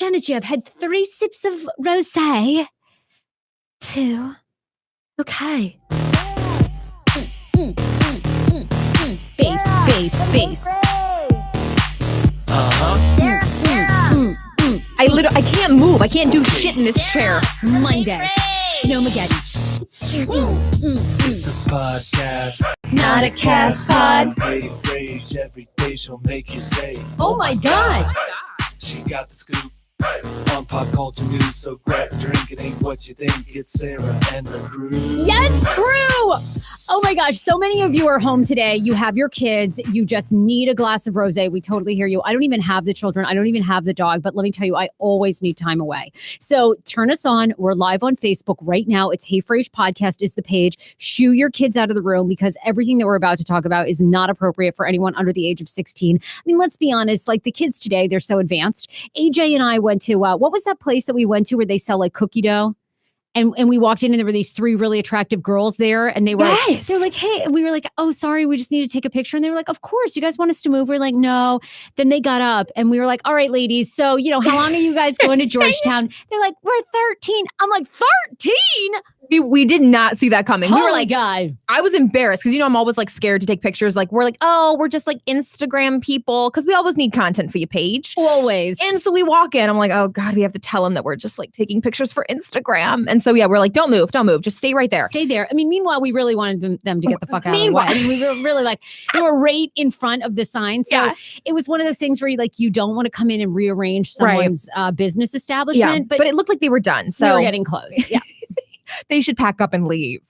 much energy. I've had 3 sips of rosé. 2. Okay. Bass. I can't move. I can't do shit in this chair. Monday. Snowmageddon. It's a podcast, Not a cast pod. Hey, Frase, every day she'll make you say, Oh my God. She got the scoop on pop culture news, so grab a drink. It ain't what you think. It's Sarah and the crew. Yes, crew! Oh my gosh, so many of you are home today. You have your kids. You just need a glass of rosé. We totally hear you. I don't even have the children. I don't even have the dog. But let me tell you, I always need time away. So turn us on. We're live on Facebook right now. It's Hey Frase Podcast is the page. Shoo your kids out of the room because everything that we're about to talk about is not appropriate for anyone under the age of 16. I mean, let's be honest. Like the kids today, they're so advanced. AJ and I went to, what was that place that we went to where they sell like cookie dough? And we walked in and there were these 3 really attractive girls there. And they were like, hey, and we were like, oh, sorry, we just need to take a picture. And they were like, of course, you guys want us to move? We're like, no. Then they got up and we were like, all right, ladies. So, how long are you guys going to Georgetown? They're like, we're 13. I'm like, 13? We did not see that coming. We were like, God. I was embarrassed because, I'm always like scared to take pictures. Like, we're like, oh, we're just like Instagram people because we always need content for your page. Always. And so we walk in. I'm like, oh, God, we have to tell them that we're just like taking pictures for Instagram. And so, yeah, we're like, don't move. Just stay right there. Stay there. I mean, meanwhile, we really wanted them to get the fuck out of the way. I mean, we were really like, they were right in front of the sign. So It was one of those things where you don't want to come in and rearrange someone's business establishment. But it looked like they were done. So we were getting close. Yeah. They should pack up and leave.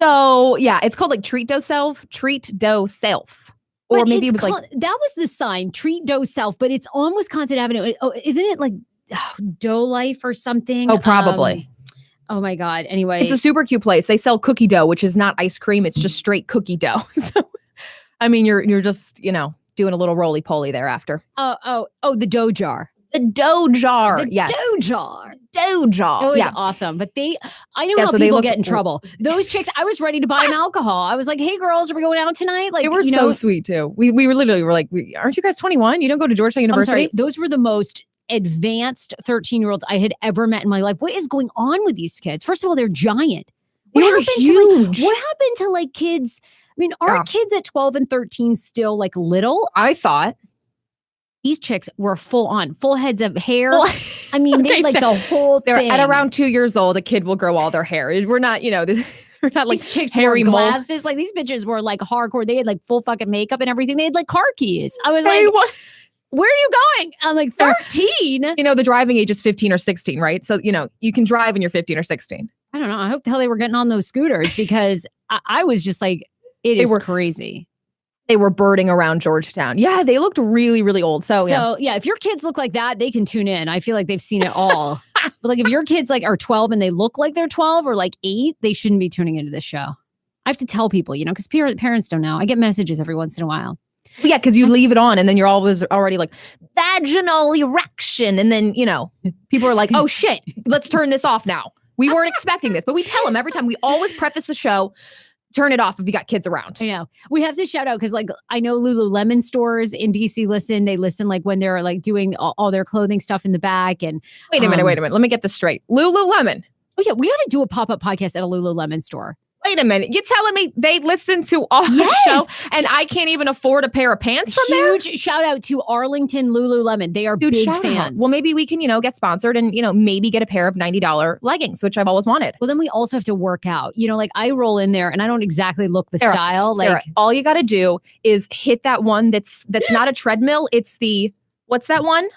So, yeah, it's called like Treat Dough Self. Or But maybe it was that was the sign, Treat Dough Self, but it's on Wisconsin Avenue. Oh, isn't it like Dough Life or something? Oh, probably. Oh my God. Anyway. It's a super cute place. They sell cookie dough, which is not ice cream. It's just straight cookie dough. So, I mean, you're just, doing a little roly-poly thereafter. Oh, the dough jar. The dough jar. Yes. Dough jar. Dough jar. It was awesome. But I know how people get in trouble. Those chicks, I was ready to buy them alcohol. I was like, hey girls, are we going out tonight? Like, they were so sweet too. We were literally like, aren't you guys 21? You don't go to Georgetown University? I'm sorry, those were the most advanced 13-year-olds I had ever met in my life. What is going on with these kids? First of all, they're giant. They're huge. What happened to kids? I mean, aren't kids at 12 and 13 still little? I thought. These chicks were full heads of hair. I mean, they the whole thing. At around 2 years old, a kid will grow all their hair. We're not, we're not like these chicks hairy wore glasses. Like these bitches were hardcore. They had full fucking makeup and everything. They had car keys. I was where are you going? I'm like 13. The driving age is 15 or 16, right? So, you can drive when you're 15 or 16. I don't know. I hope the hell they were getting on those scooters because I was just like, it is crazy. They were birding around Georgetown. Yeah, they looked really, really old. So yeah, if your kids look like that, they can tune in. I feel like they've seen it all. But if your kids are 12 and they look like they're 12 or 8, they shouldn't be tuning into this show. I have to tell people, because parents don't know. I get messages every once in a while. Yeah, because you leave it on and then you're always already like, vaginal erection. And then, people are like, oh shit, let's turn this off now. We weren't expecting this. But we tell them every time. We always preface the show, turn it off if you got kids around. I know. We have to shout out because I know Lululemon stores in DC listen. They listen when they're doing all their clothing stuff in the back. And wait a minute. Let me get this straight. Lululemon. Oh yeah, we ought to do a pop-up podcast at a Lululemon store. Wait a minute. You're telling me they listen to our show and I can't even afford a pair of pants from there? Huge shout out to Arlington Lululemon. They are big fans. Well, maybe we can, get sponsored and, maybe get a pair of $90 leggings, which I've always wanted. Well, then we also have to work out. I roll in there and I don't exactly look the style. Sarah, all you got to do is hit that one that's not a treadmill. It's the, what's that one?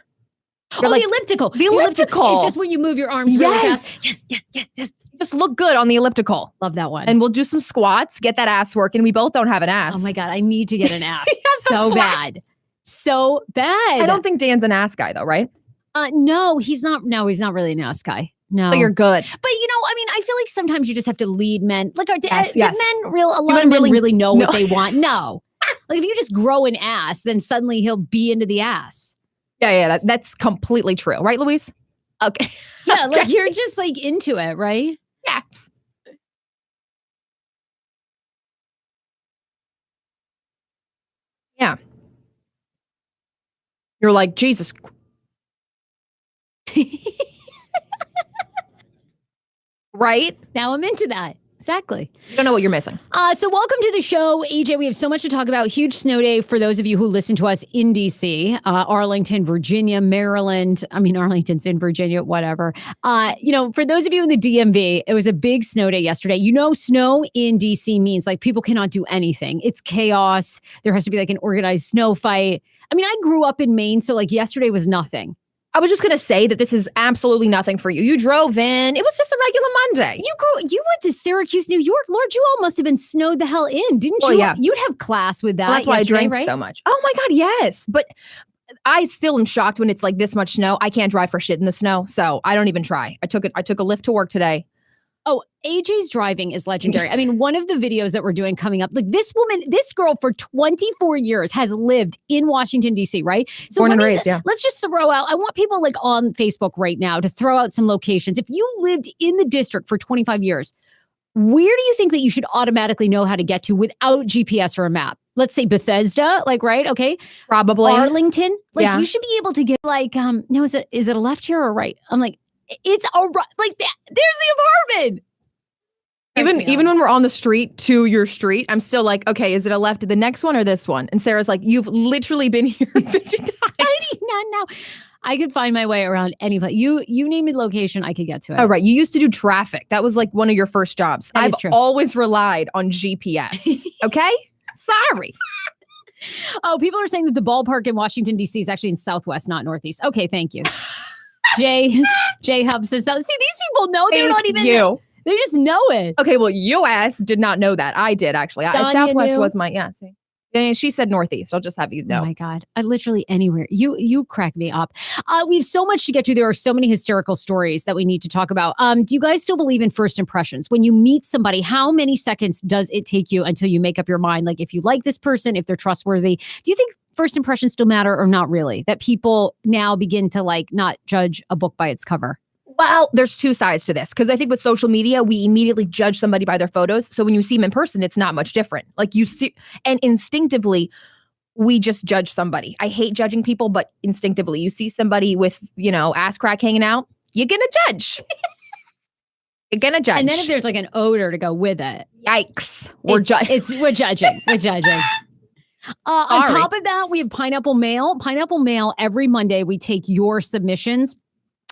The elliptical. The elliptical. It's just when you move your arms really fast. Yes. Just look good on the elliptical. Love that one. And we'll do some squats, get that ass working. We both don't have an ass. Oh my God, I need to get an ass. So bad. I don't think Dan's an ass guy though, right? No, he's not. No, he's not really an ass guy. No. But you're good. But I feel like sometimes you just have to lead men. A lot of men really know what they want. No. If you just grow an ass, then suddenly he'll be into the ass. Yeah, that's completely true. Right, Louise? Okay. Yeah, you're just into it, right? Yes. Yeah. You're like, Jesus. Right? Now I'm into that. Exactly. You don't know what you're missing. So welcome to the show, AJ. We have so much to talk about. Huge snow day for those of you who listen to us in DC, Arlington, Virginia, Maryland. I mean, Arlington's in Virginia, whatever. For those of you in the DMV, it was a big snow day yesterday. Snow in DC means like people cannot do anything. It's chaos. There has to be like an organized snow fight. I mean, I grew up in Maine, so like yesterday was nothing. I was just going to say that this is absolutely nothing for you. You drove in. It was just a regular Monday. You went to Syracuse, New York. Lord, you all must have been snowed the hell in, didn't you? Well, yeah. You'd have class with that. Well, that's why I drank right? so much. Oh my God, yes. But I still am shocked when it's like this much snow. I can't drive for shit in the snow, so I don't even try. I took a lift to work today. Oh, AJ's driving is legendary. I mean, one of the videos that we're doing coming up, like this girl for 24 years has lived in Washington, D.C., right? So Born and raised, yeah. Let's just throw out, I want people like on Facebook right now to throw out some locations. If you lived in the district for 25 years, where do you think that you should automatically know how to get to without GPS or a map? Let's say Bethesda, like, right? Okay. Probably. Arlington. Like Yeah. you should be able to get like, no, is it a left here or right? I'm like, it's a right, like that. There's the apartment. Even when we're on the street to your street, I'm still like, okay, is it a left to the next one or this one? And Sarah's like, you've literally been here 50 times. I do not know. I could find my way around any place. You name a location, I could get to it. Oh, right. You used to do traffic. That was like one of your first jobs. That I've is true. always relied on GPS. Okay? Sorry. Oh, people are saying that the ballpark in Washington, D.C. is actually in Southwest, not Northeast. Okay, thank you. J Hub says so. See, these people know they're not even you. They just know it. Okay, well, you ass did not know that. I did, actually. Southwest was my, yeah. See. And she said Northeast. I'll just have you know. Oh my God. I literally anywhere. You crack me up. We have so much to get to. There are so many hysterical stories that we need to talk about. Do you guys still believe in first impressions? When you meet somebody, how many seconds does it take you until you make up your mind? Like if you like this person, if they're trustworthy, do you think first impressions still matter or not really? That people now begin to like not judge a book by its cover? Well, there's two sides to this because I think with social media, we immediately judge somebody by their photos. So when you see them in person, it's not much different. Like you see, and instinctively, we just judge somebody. I hate judging people, but instinctively, you see somebody with, ass crack hanging out, you're going to judge. You're going to judge. And then if there's like an odor to go with it. Yikes. We're judging. We're judging. On top of that, we have Pineapple Mail. Pineapple Mail, every Monday, we take your submissions.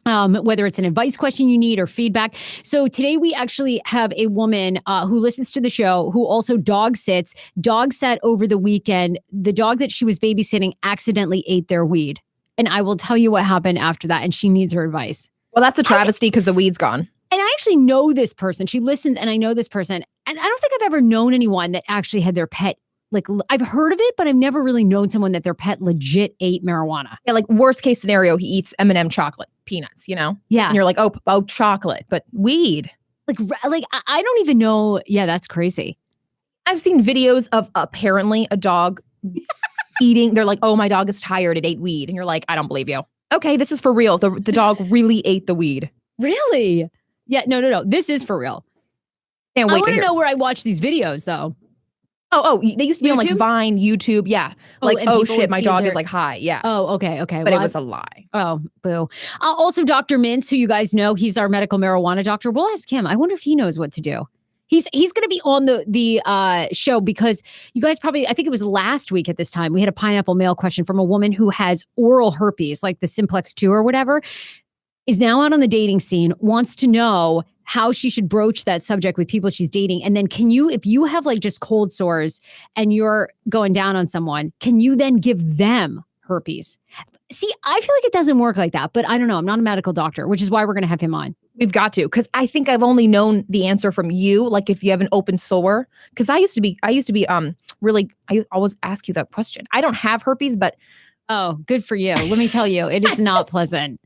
Whether it's an advice question you need or feedback. So today we actually have a woman who listens to the show who also dog sits. Dog sat over the weekend. The dog that she was babysitting accidentally ate their weed. And I will tell you what happened after that. And she needs her advice. Well, that's a travesty because the weed's gone. And I actually know this person. She listens and I know this person. And I don't think I've ever known anyone that actually had their pet. Like I've heard of it, but I've never really known someone that their pet legit ate marijuana. Yeah, like worst case scenario, he eats M&M chocolate, peanuts, Yeah. And you're like, oh, chocolate, but weed. Like I don't even know. Yeah, that's crazy. I've seen videos of apparently a dog eating. They're like, oh, my dog is tired. It ate weed. And you're like, I don't believe you. Okay, this is for real. The dog really ate the weed. Really? Yeah, no. This is for real. Can't wait I want to to hear. know where I watch these videos though. Oh, they used to be on like YouTube? Vine, YouTube. Yeah. Like, and oh people shit, would my feed dog their- is like high. Yeah. Oh, okay. But it was a lie. Oh, boo. Also, Dr. Mintz, who you guys know, he's our medical marijuana doctor. We'll ask him. I wonder if he knows what to do. He's going to be on the show because you guys probably, I think it was last week at this time, we had a Pineapple Mail question from a woman who has oral herpes, like the Simplex 2 or whatever, is now out on the dating scene, wants to know how she should broach that subject with people she's dating. And then if you have like just cold sores and you're going down on someone, can you then give them herpes? See, I feel like it doesn't work like that, but I don't know. I'm not a medical doctor, which is why we're going to have him on. We've got to, because I think I've only known the answer from you. Like if you have an open sore, because I used to be really, I always ask you that question. I don't have herpes, but. Oh, good for you. Let me tell you, it is not pleasant.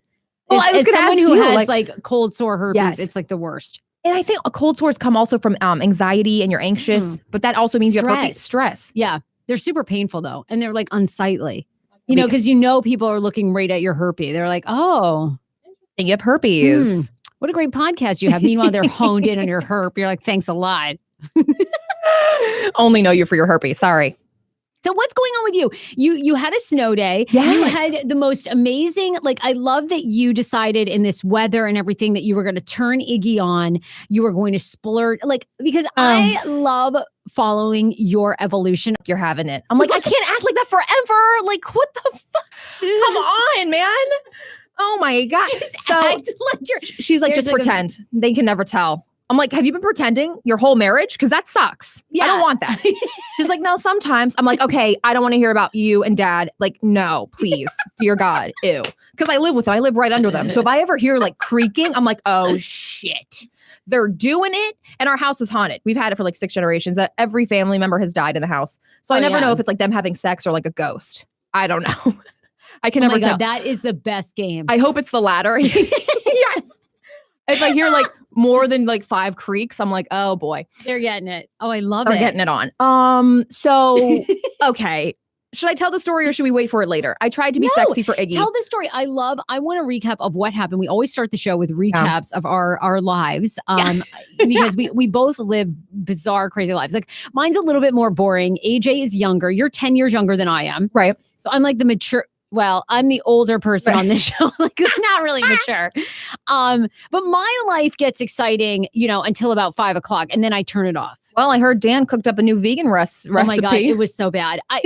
Well, I was as someone ask who you, has like cold sore herpes, Yes. it's like the worst. And I think cold sores come also from anxiety and you're anxious, but that also means you have herpes. Stress. Yeah. They're super painful though. And they're like unsightly, because people are looking right at your herpes. They're like, oh, you have herpes. What a great podcast you have. Meanwhile, they're honed in on your herp. You're like, thanks a lot. Only know you for your herpes. Sorry. So what's going on with you? You had a snow day. Yes. You had the most amazing, like, I love that you decided in this weather and everything that you were going to turn Iggy on. You were going to splurge, like, because I love following your evolution. You're having it. I'm like, I can't act like that forever. Like, what the fuck? Come on, man. Oh my God. So Act like she's like, just pretend. They can never tell. I'm like, have you been pretending your whole marriage? Because that sucks. Yeah. I don't want that. She's like, no, sometimes. I'm like, okay, I don't want to hear about you and dad. Like, no, please. Dear God. Ew. Because I live with them. I live right under them. So if I ever hear like creaking, I'm like, oh shit. They're doing it. And our house is haunted. We've had it for like 6 generations. Every family member has died in the house. So I never know if it's like them having sex or like a ghost. I don't know. I can never tell. That is the best game. I hope it's the latter. Yes. If I hear like more than like 5 creaks, I'm like, oh boy. They're getting it. Oh, I love They're it. getting it on. So, okay. Should I tell the story or should we wait for it later? I tried to be sexy for Iggy. Tell the story. I want a recap of what happened. We always start the show with recaps of our lives. Because we both live bizarre, crazy lives. Like mine's a little bit more boring. AJ is younger. You're 10 years younger than I am. Right. So I'm like the mature. Well, I'm the older person on this show, like not really mature. But my life gets exciting, until about 5 o'clock, and then I turn it off. Well, I heard Dan cooked up a new vegan recipe. Oh my God, it was so bad. I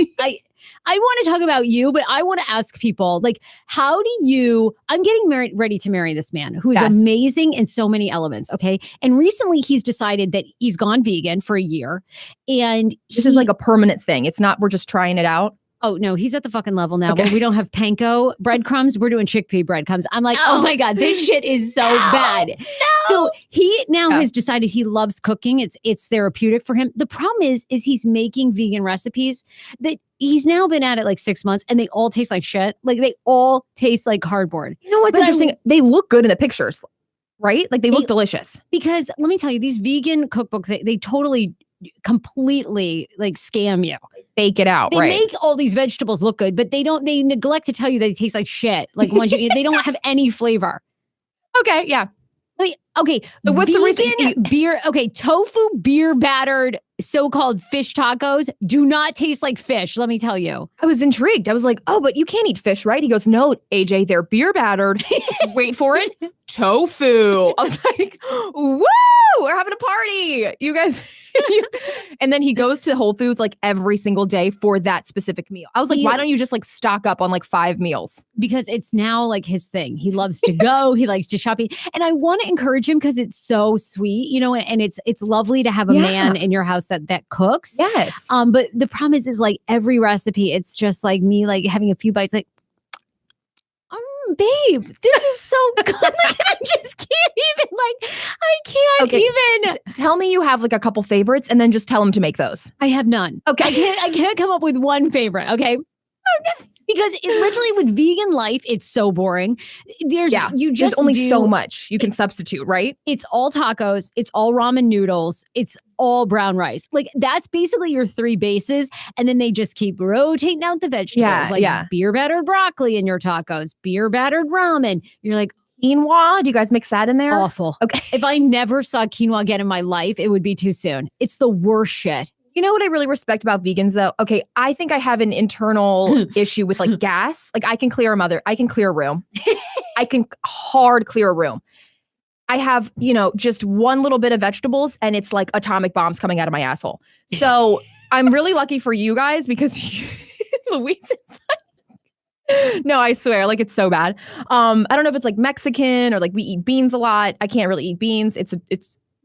want to talk about you, but I want to ask people, like, how do you? I'm getting ready to marry this man who is amazing in so many elements. Okay, and recently he's decided that he's gone vegan for a year, and this is like a permanent thing. It's not. We're just trying it out. Oh, no, he's at the fucking level now where we don't have panko breadcrumbs. We're doing chickpea breadcrumbs. I'm like, oh my God, this shit is so bad. No. So he now has decided he loves cooking. It's therapeutic for him. The problem is he's making vegan recipes that he's now been at it like 6 months and they all taste like shit. Like they all taste like cardboard. You know what's interesting? They look good in the pictures, right? Like they look delicious. Because let me tell you, these vegan cookbooks, they totally completely like scam you. Fake it out. They make all these vegetables look good, but they neglect to tell you they taste like shit. Like once you eat it, they don't have any flavor. Okay, yeah. Okay, so what's the reason? Beer, okay, tofu beer battered so-called fish tacos do not taste like fish, let me tell you. I was intrigued. I was like, oh, but you can't eat fish, right? He goes, no, AJ, they're beer battered. Wait for it. Tofu. I was like, woo, we're having a party. You guys. And then he goes to Whole Foods like every single day for that specific meal. I was like, why don't you just like stock up on like 5 meals? Because it's now like his thing. He loves to go. He likes to shop. And I want to encourage him because it's so sweet, and it's lovely to have a man in your house that cooks. Yes. But the problem is like every recipe, it's just like me like having a few bites like, babe, this is so good. Like, I just can't even, I can't even. Tell me you have like a couple favorites and then just tell him to make those. I have none. Okay. I can't come up with one favorite. Okay. Because literally with vegan life, it's so boring. There's only so much you can substitute, right? It's all tacos. It's all ramen noodles. It's all brown rice. Like that's basically your 3 bases. And then they just keep rotating out the vegetables. Beer battered broccoli in your tacos, beer battered ramen. You're like, quinoa. Do you guys mix that in there? Awful. Okay. If I never saw quinoa again in my life, it would be too soon. It's the worst shit. You know what I really respect about vegans though? Okay, I think I have an internal issue with like gas. Like I can clear a room. I can hard clear a room. I have, just one little bit of vegetables and it's like atomic bombs coming out of my asshole. So I'm really lucky for you guys because Louise is like, no, I swear, like it's so bad. I don't know if it's like Mexican or like we eat beans a lot. I can't really eat beans. It's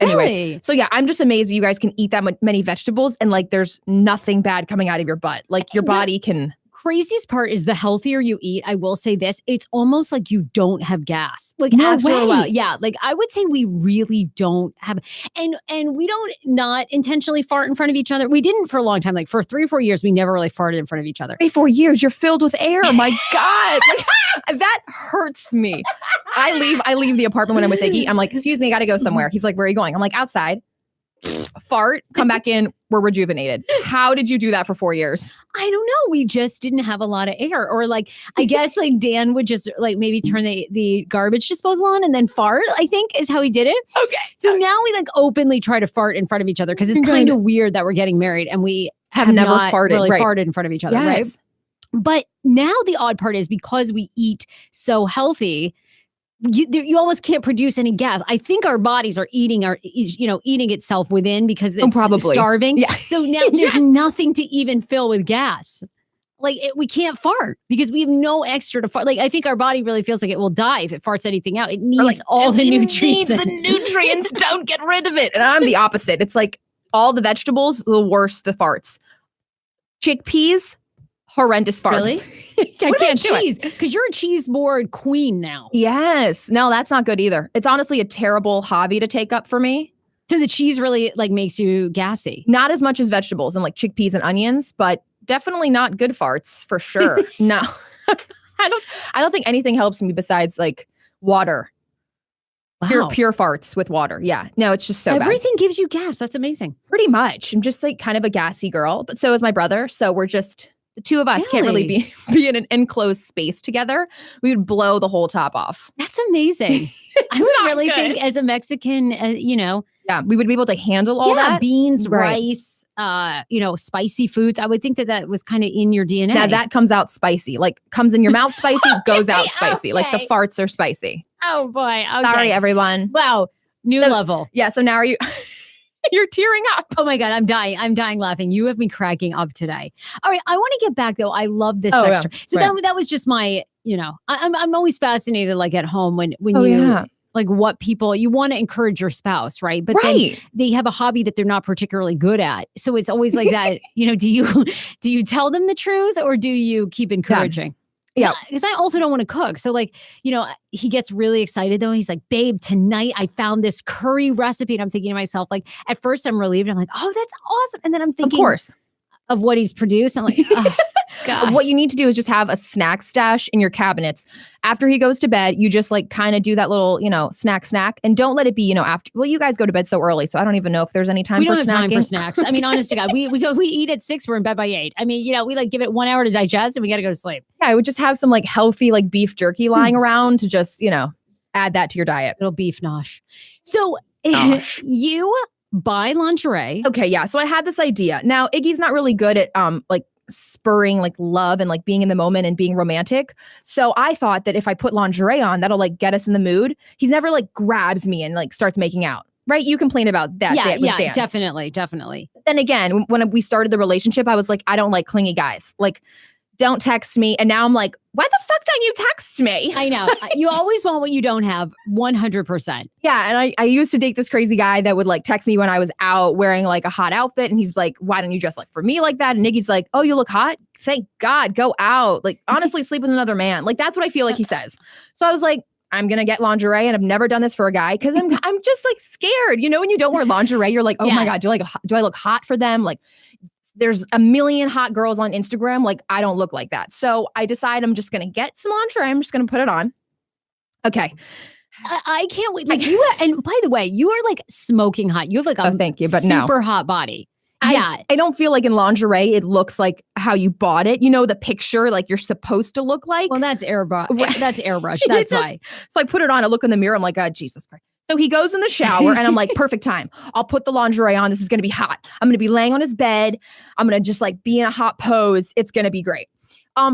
anyways. Really? So yeah, I'm just amazed that you guys can eat that many vegetables and like there's nothing bad coming out of your butt. Like your body can. Craziest part is the healthier you eat, I will say this, it's almost like you don't have gas. Like no after way. a while. Yeah. Like I would say we really don't have, and we don't not intentionally fart in front of each other. We didn't for a long time. Like for 3 or 4 years, we never really farted in front of each other. 3 or 4 years, you're filled with air. My God. Like, that hurts me. I leave the apartment when I'm with Iggy. I'm like, excuse me, I got to go somewhere. He's like, where are you going? I'm like, outside. Fart, come back in, we're rejuvenated. How did you do that for 4 years? I don't know. We just didn't have a lot of air. Or like, I guess like Dan would just like maybe turn the garbage disposal on and then fart, I think is how he did it. Okay. So now we like openly try to fart in front of each other because it's kind of weird that we're getting married and we have never not farted. really Right. farted in front of each other, right? Yes. But now the odd part is because we eat so healthy, you almost can't produce any gas. I think our bodies are eating itself within because it's probably. starving. Yeah. So now there's nothing to even fill with gas. Like we can't fart because we have no extra to fart. Like I think our body really feels like it will die if it farts anything out. It needs all the nutrients. It needs the nutrients. Don't get rid of it. And I'm the opposite. It's like all the vegetables, the worse the farts. Chickpeas, horrendous farts. Really? I What can't about do it. cheese? Because you're a cheese board queen now. Yes. No, that's not good either. It's honestly a terrible hobby to take up for me. So the cheese really like makes you gassy. Not as much as vegetables and like chickpeas and onions, but definitely not good farts for sure. No. I don't think anything helps me besides like water. Wow. Pure farts with water. Yeah. No, it's just so bad. Everything gives you gas. That's amazing. Pretty much. I'm just like kind of a gassy girl, but so is my brother. So we're just the two of us can't really be in an enclosed space together. We would blow the whole top off. That's amazing. I would not really good. think as a Mexican, Yeah, we would be able to handle all that. beans, Right. rice, spicy foods. I would think that was kind of in your DNA. Now that comes out spicy, like comes in your mouth spicy, goes out Okay, spicy. Like the okay. farts are spicy. Oh boy. Okay. Sorry, everyone. Wow. New So- level. Yeah, so now are you you're tearing up. Oh my God, I'm dying. I'm dying laughing. You have me cracking up today. All right, I want to get back though. I love this Oh, extra. yeah. So Right. that was just my, I'm always fascinated like at home when Oh, you yeah. like what people you want to encourage your spouse, right? But then Right. they have a hobby that they're not particularly good at. So it's always like that, do you tell them the truth or do you keep encouraging? Yeah. Because I also don't want to cook. So like, he gets really excited though. He's like, babe, tonight I found this curry recipe. And I'm thinking to myself, like, at first I'm relieved. I'm like, oh, that's awesome. And then I'm Of thinking course. of what he's produced. I'm like, oh, gosh. What you need to do is just have a snack stash in your cabinets. After he goes to bed, you just like kind of do that little, snack, and don't let it be, after. Well, you guys go to bed so early, so I don't even know if there's any time we for don't have time for snacking. snacks. I mean, honest to God, we eat at 6, we're in bed by 8. I mean, we like give it 1 hour to digest and we got to go to sleep. Yeah, I would just have some like healthy like beef jerky lying around to just, add that to your diet. Little beef nosh. So Nosh. you buy lingerie. Okay, yeah. So I had this idea. Now, Iggy's not really good at like spurring like love and like being in the moment and being romantic. So I thought that if I put lingerie on, that'll like get us in the mood. He's never like grabs me and like starts making out. Right? You complain about that with Dan. Definitely. Then again, when we started the relationship, I was like, I don't like clingy guys. Like, don't text me. And now I'm like, why the fuck don't you text me? I know. You always want what you don't have 100%. Yeah. And I used to date this crazy guy that would like text me when I was out wearing like a hot outfit. And he's like, why don't you dress like for me like that? And Nikki's like, oh, you look hot. Thank God. Go out. Like, honestly, sleep with another man. Like, that's what I feel like he says. So I was like, I'm going to get lingerie. And I've never done this for a guy because I'm just like scared. When you don't wear lingerie, you're like, oh my God, do I look hot for them? Like, there's a million hot girls on Instagram. Like, I don't look like that. So I decide I'm just going to get some lingerie. I'm just going to put it on. Okay. I can't wait. Like and by the way, you are like smoking hot. You have like a thank you, but no. super hot body. I don't feel like in lingerie, it looks like how you bought it. The picture like you're supposed to look like. Well, that's airbrush. Right. That's airbrush. That's why. So I put it on. I look in the mirror. I'm like, oh, Jesus Christ. So he goes in the shower and I'm like, perfect time. I'll put the lingerie on. This is going to be hot. I'm going to be laying on his bed. I'm going to just like be in a hot pose. It's going to be great.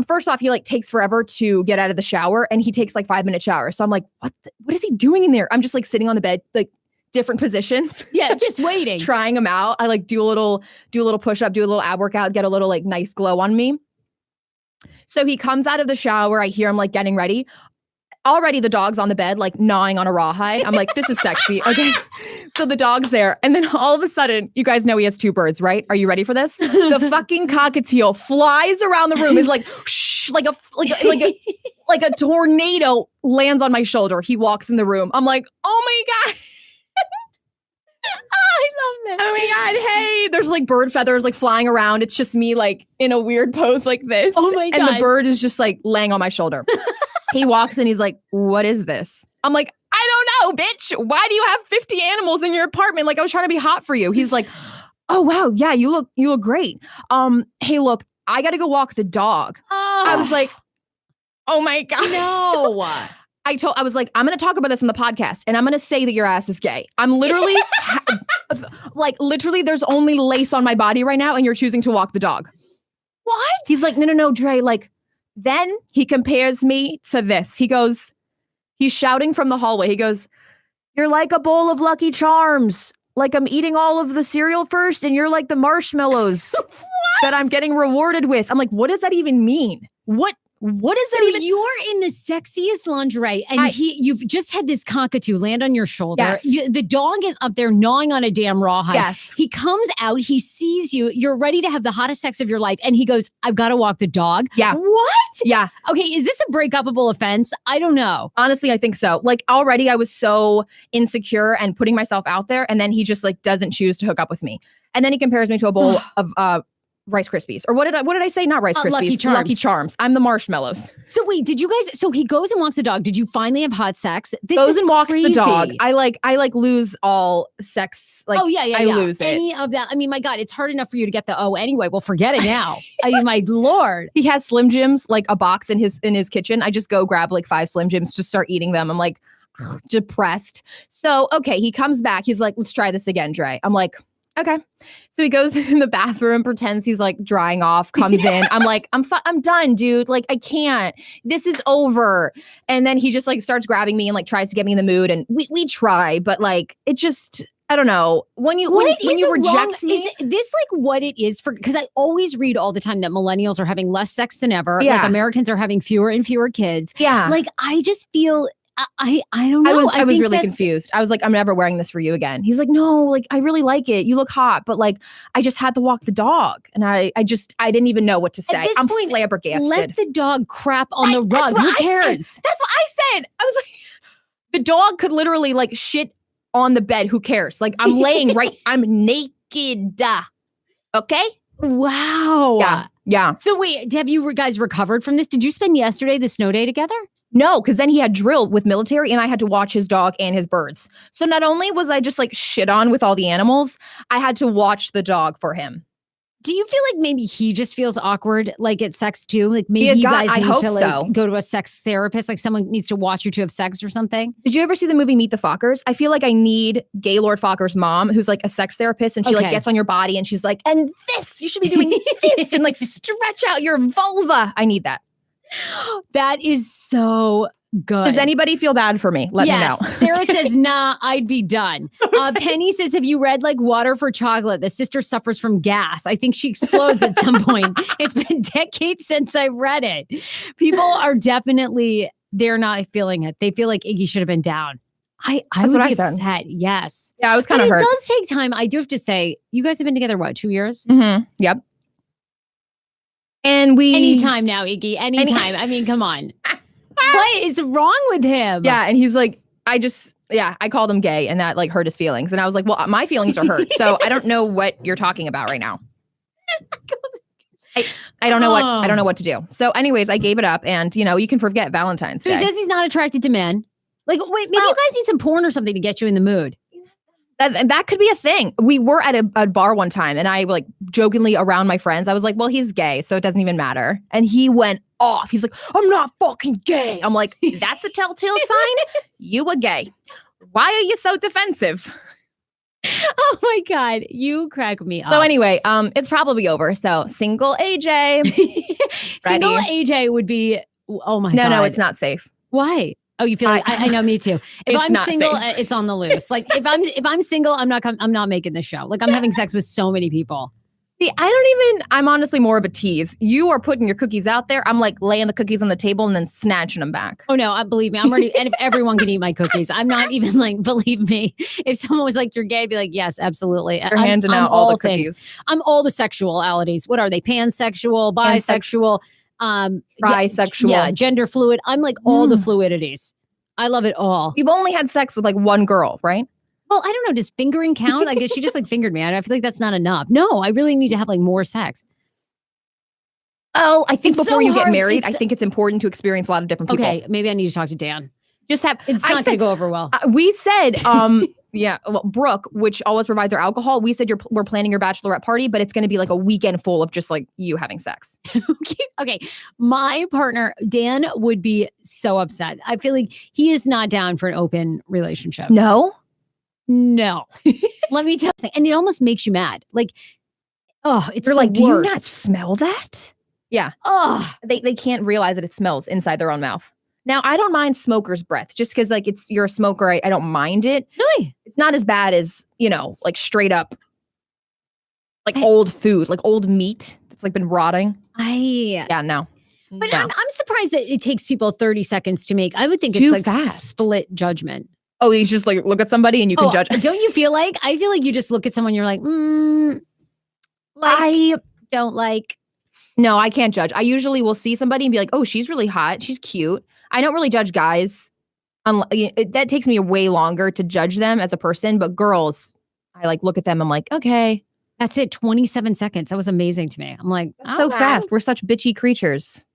First off, he like takes forever to get out of the shower and he takes like 5-minute shower. So I'm like, what is he doing in there? I'm just like sitting on the bed, like different positions. Yeah, just waiting. Trying them out. I like do a little push up, do a little ab workout, get a little like nice glow on me. So he comes out of the shower. I hear him like getting ready. Already the dog's on the bed, like gnawing on a rawhide. I'm like, this is sexy. Okay. So the dog's there. And then all of a sudden, you guys know he has 2 birds, right? Are you ready for this? The fucking cockatiel flies around the room, is like, shh, like a tornado lands on my shoulder. He walks in the room. I'm like, oh my God. I love this. Oh my God. Hey, there's like bird feathers like flying around. It's just me like in a weird pose like this. Oh my God. And the bird is just like laying on my shoulder. He walks in, he's like, what is this? I'm like, I don't know, bitch. Why do you have 50 animals in your apartment? Like, I was trying to be hot for you. He's like, oh wow, yeah, you look great. Hey, look, I gotta go walk the dog. Oh, I was like, oh my God. no. I was like, I'm going to talk about this in the podcast and I'm going to say that your ass is gay. I'm literally literally there's only lace on my body right now and you're choosing to walk the dog. What? He's like, no, Dre, like, then he compares me to this. He's shouting from the hallway. He goes, you're like a bowl of Lucky Charms. Like I'm eating all of the cereal first and you're like the marshmallows that I'm getting rewarded with. I'm like, what does that even mean? What is it even? You're in the sexiest lingerie and you've just had this cockatoo land on your shoulder. Yes. The dog is up there gnawing on a damn rawhide. Yes. He comes out, he sees you, you're ready to have the hottest sex of your life. And he goes, I've got to walk the dog. Yeah. What? Yeah. Okay. Is this a break-upable offense? I don't know. Honestly, I think so. Like already I was so insecure and putting myself out there. And then he just like doesn't choose to hook up with me. And then he compares me to a bowl of Rice Krispies. Or what did I say? Not Rice Krispies. Lucky Charms. Lucky Charms. I'm the marshmallows. So wait, did you guys, so he goes and walks the dog. Did you finally have hot sex? This Goes is and walks crazy. the dog. I lose all sex. Like, I lose it. Any of that. I mean, my God, it's hard enough for you to get the O anyway. Well, forget it now. I mean, my Lord. He has Slim Jims, like a box in his kitchen. I just go grab like 5 Slim Jims, just start eating them. I'm like depressed. So, okay, he comes back. He's like, let's try this again, Dre. I'm like, okay. So he goes in the bathroom, pretends he's like drying off, comes in. I'm like, I'm done, dude. Like, I can't. This is over. And then he just like starts grabbing me and like tries to get me in the mood. And we try, but like, it just, I don't know. When you reject me. Is this like what it is for? Because I always read all the time that millennials are having less sex than ever. Yeah. Like Americans are having fewer and fewer kids. Yeah. Like, I just feel... I don't know. I was really confused. I was like, I'm never wearing this for you again. He's like, no, like I really like it. You look hot, but like I just had to walk the dog, and I didn't even know what to say. At this I'm point, flabbergasted. let the dog crap on the rug. Who cares? That's what I said. I was like, the dog could literally like shit on the bed. Who cares? Like I'm laying right. I'm naked. Okay. Wow. Yeah. So wait, have you guys recovered from this? Did you spend yesterday the snow day together? No, because then he had drilled with military and I had to watch his dog and his birds. So not only was I just like shit on with all the animals, I had to watch the dog for him. Do you feel like maybe he just feels awkward, like at sex too? Like maybe you guys need to like go to a sex therapist, like someone needs to watch you to have sex or something? Did you ever see the movie Meet the Fockers? I feel like I need Gaylord Focker's mom, who's like a sex therapist, and she like gets on your body and she's like, and this, you should be doing this, and like stretch out your vulva. I need that. That is so good. Does anybody feel bad for me? Let me know. Sarah says, nah, I'd be done. Penny says, have you read like Water for Chocolate? The sister suffers from gas. I think she explodes at some point. It's been decades since I read it. People are definitely, they're not feeling it. They feel like Iggy should have been down. I would be upset. Yes. Yeah, I was kind of hurt. It does take time. I do have to say, you guys have been together, what, 2 years? Mm-hmm. Yep. And anytime now, Iggy, anytime. I mean, come on. What is wrong with him? Yeah. And he's like, I called him gay and that like hurt his feelings. And I was like, well, my feelings are hurt. So I don't know what you're talking about right now. I don't know what to do. So anyways, I gave it up and you can forget Valentine's Day. So he says he's not attracted to men. Like, wait, maybe you guys need some porn or something to get you in the mood. That could be a thing. We were at a bar one time and I like jokingly around my friends, I was like, well, he's gay, so it doesn't even matter. And he went off. He's like, I'm not fucking gay. I'm like, that's a telltale sign. You were gay. Why are you so defensive? Oh my God, you crack me up. So anyway, it's probably over. So single AJ. Single AJ would be, oh my God. No, it's not safe. Why? Oh, you feel like I know, me too. If I'm single, it's on the loose. Like if I'm single, I'm not making this show. Like I'm having sex with so many people. See, I'm honestly more of a tease. You are putting your cookies out there. I'm like laying the cookies on the table and then snatching them back. Oh no, believe me, I'm ready. And if everyone can eat my cookies, I'm not even like, believe me, if someone was like, you're gay, I'd be like, yes, absolutely. You're handing out all the cookies. I'm all the sexualities. What are they? Pansexual, bisexual, trisexual. Yeah, gender fluid. I'm like all the fluidities. I love it all. You've only had sex with like one girl, right? Well, I don't know. Does fingering count? I guess she just like fingered me. I feel like that's not enough. No, I really need to have like more sex. Oh, I think before you get married, I think it's important to experience a lot of different people. Okay, maybe I need to talk to Dan. It's not going to go over well. We said Yeah, well, Brooke, which always provides our alcohol, we said we're planning your bachelorette party, but it's going to be like a weekend full of just like you having sex. Okay. My partner, Dan, would be so upset. I feel like he is not down for an open relationship. No? No. Let me tell you something. And it almost makes you mad. Like, oh, it's You're the like, do you worst. not smell that? Yeah. Oh, They can't realize that it smells inside their own mouth. Now, I don't mind smoker's breath just because like you're a smoker. I don't mind it. really? It's not as bad as, like straight up like old food, like old meat that's like been rotting. Yeah, no. But No. I'm surprised that it takes people 30 seconds to make. I would think Too it's like fast. split judgment. Oh, you just like look at somebody and you can judge. Don't you feel like? I feel like you just look at someone, you're like, I don't like. No, I can't judge. I usually will see somebody and be like, oh, she's really hot. She's cute. I don't really judge guys. That takes me way longer to judge them as a person. But girls, I like look at them. I'm like, okay. That's it. 27 seconds. That was amazing to me. I'm like, That's so fast. We're such bitchy creatures.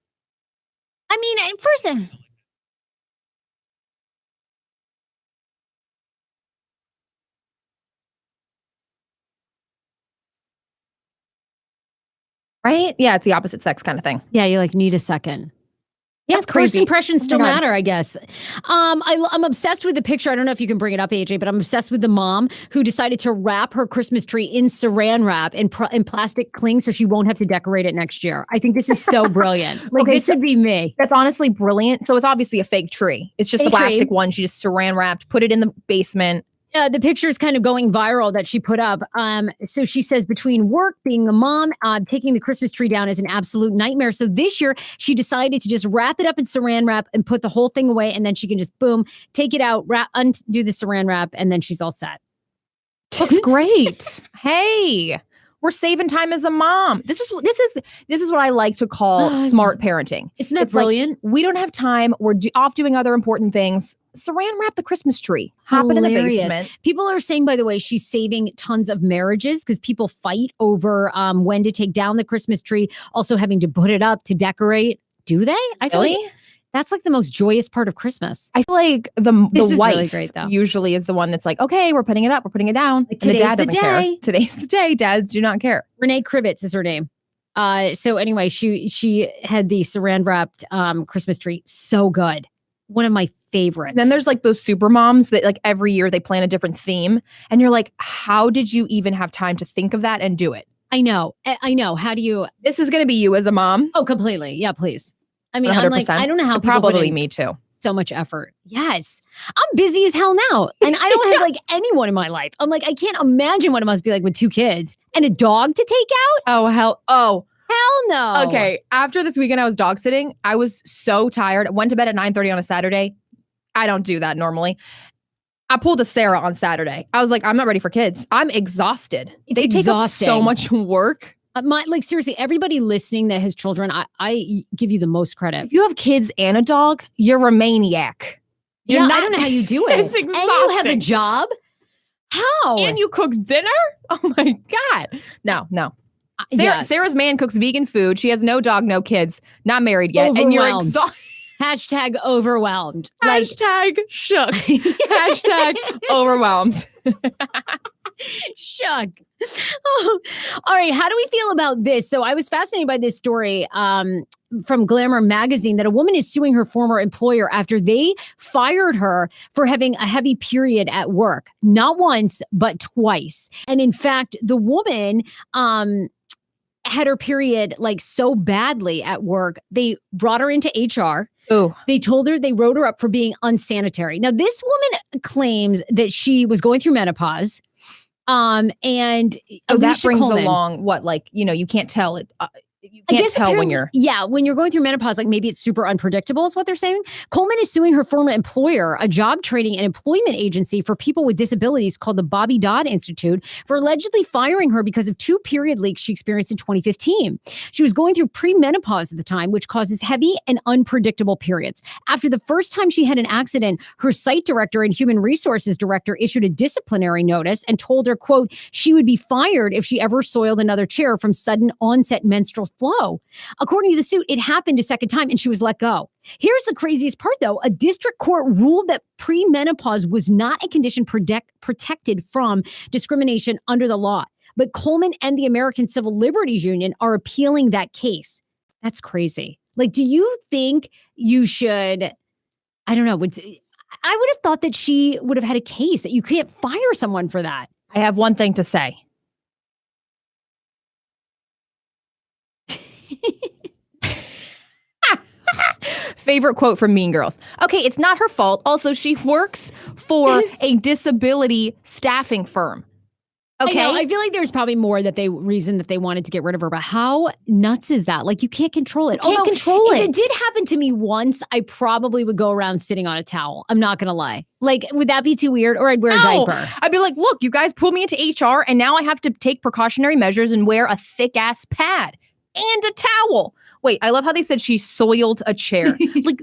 I mean, at first, Right? Yeah, it's the opposite sex kind of thing. yeah, you like need a second. Yeah, That's first crazy. impressions still God. matter, I guess. I'm obsessed with the picture. I don't know if you can bring it up, AJ, but I'm obsessed with the mom who decided to wrap her Christmas tree in saran wrap and plastic cling so she won't have to decorate it next year. I think this is so brilliant. Like, Okay, this would be me. That's honestly brilliant. So it's obviously a fake tree. It's just a Fake tree. plastic one. She just saran wrapped, put it in the basement. The picture is kind of going viral that she put up. So she says between work, being a mom, taking the Christmas tree down is an absolute nightmare. So this year she decided to just wrap it up in saran wrap and put the whole thing away. And then she can just boom, take it out, undo the saran wrap, and then she's all set. Looks great. Hey, we're saving time as a mom. This is what I like to call smart parenting. Isn't that It's like, brilliant? we don't have time. We're off doing other important things. Saran wrap the Christmas tree. Hop it in the Hilarious. basement. People are saying, by the way, she's saving tons of marriages because people fight over when to take down the Christmas tree, also having to put it up to decorate. Do they? I feel Really? like that's like the most joyous part of Christmas. I feel like the This is wife really great, though. usually is the one that's like, okay, we're putting it up, we're putting it down. Like, And the today's dad the doesn't care. day. Today's the day. Dads do not care. Renee Krivitz is her name. So anyway, she had the saran wrapped Christmas tree. So good. One of my favorites. Then there's like those super moms that like every year they plan a different theme. And you're like, how did you even have time to think of that and do it? I know. How do you? This is going to be you as a mom. Oh, completely. Yeah, please. I mean, I'm like, 100%. I don't know how people put Probably in me too. so much effort. Yes. I'm busy as hell now. And I don't have like anyone in my life. I'm like, I can't imagine what it must be like with 2 kids and a dog to take out. Oh, hell. Oh, Hell no. okay. After this weekend, I was dog sitting. I was so tired. Went to bed at 9:30 on a Saturday. I don't do that normally. I pulled a Sarah on Saturday. I was like, I'm not ready for kids. I'm exhausted. It's They take up so exhausting. much work. Seriously, everybody listening that has children, I give you the most credit. If you have kids and a dog, you're a maniac. You're Yeah, not- I don't know how you do it. It's And you have a exhausting. job? How? And you cook dinner? Oh my God. No. Yeah. Sarah's man cooks vegan food. She has no dog, no kids, not married yet. And you're Overwhelmed. exhausted. #overwhelmed. Like, Hashtag shook. Hashtag overwhelmed. shook. Oh. All right. How do we feel about this? So I was fascinated by this story from Glamour magazine that a woman is suing her former employer after they fired her for having a heavy period at work, not once, but twice. And in fact, the woman had her period like so badly at work, they brought her into HR. Ooh. They told her, they wrote her up for being unsanitary. Now, this woman claims that she was going through menopause. And So that Alicia brings Coleman, along what, like, you can't tell it. You can't tell when apparently- you're. Yeah, when you're going through menopause, like maybe it's super unpredictable is what they're saying. Coleman is suing her former employer, a job training and employment agency for people with disabilities called the Bobby Dodd Institute, for allegedly firing her because of 2 period leaks she experienced in 2015. She was going through premenopause at the time, which causes heavy and unpredictable periods. After the first time she had an accident, her site director and human resources director issued a disciplinary notice and told her, quote, she would be fired if she ever soiled another chair from sudden onset menstrual flow. According to the suit, it happened a second time and she was let go. Here's the craziest part, though. A district court ruled that premenopause was not a condition protected from discrimination under the law. But Coleman and the American Civil Liberties Union are appealing that case. That's crazy. Like, do you think you should, I don't know, I would have thought that she would have had a case that you can't fire someone for that. I have one thing to say. Favorite quote from Mean Girls. Okay, it's not her fault. Also, she works for a disability staffing firm. Okay. I feel like there's probably more reason that they wanted to get rid of her, but how nuts is that? Like, you can't control it. You can't control it. If it did happen to me once, I probably would go around sitting on a towel. I'm not going to lie. Like, would that be too weird? Or I'd wear a diaper. I'd be like, look, you guys pulled me into HR and now I have to take precautionary measures and wear a thick ass pad and a towel. Wait, I love how they said she soiled a chair. Like,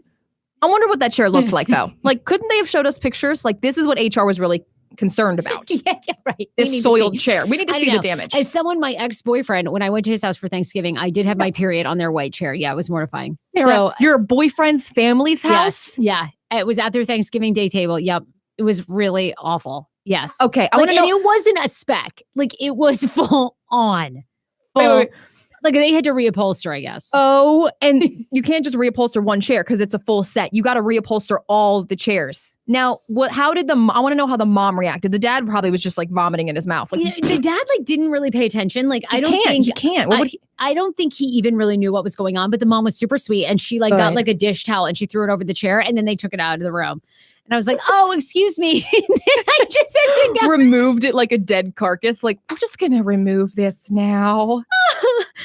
I wonder what that chair looked like though. Like, couldn't they have showed us pictures? Like, this is what HR was really concerned about. Yeah, right. This soiled chair. We need to see the damage. As someone, my ex-boyfriend, when I went to his house for Thanksgiving, I did have my period on their white chair. Yeah, it was mortifying. So your boyfriend's family's house? Yes, yeah. It was at their Thanksgiving Day table. Yep. It was really awful. Yes. Okay. I want to know. And it wasn't a speck. Like, it was full on. Wait. Like, they had to reupholster, I guess. Oh, and you can't just reupholster one chair because it's a full set. You got to reupholster all the chairs. Now, how did I want to know how the mom reacted. The dad probably was just like vomiting in his mouth. Like, the dad didn't really pay attention. Like, I don't think he can't. I don't think he even really knew what was going on, but the mom was super sweet and she got like a dish towel and she threw it over the chair and then they took it out of the room. And I was like, oh, excuse me. And then I just had to go. Removed it like a dead carcass. Like, we're just going to remove this now.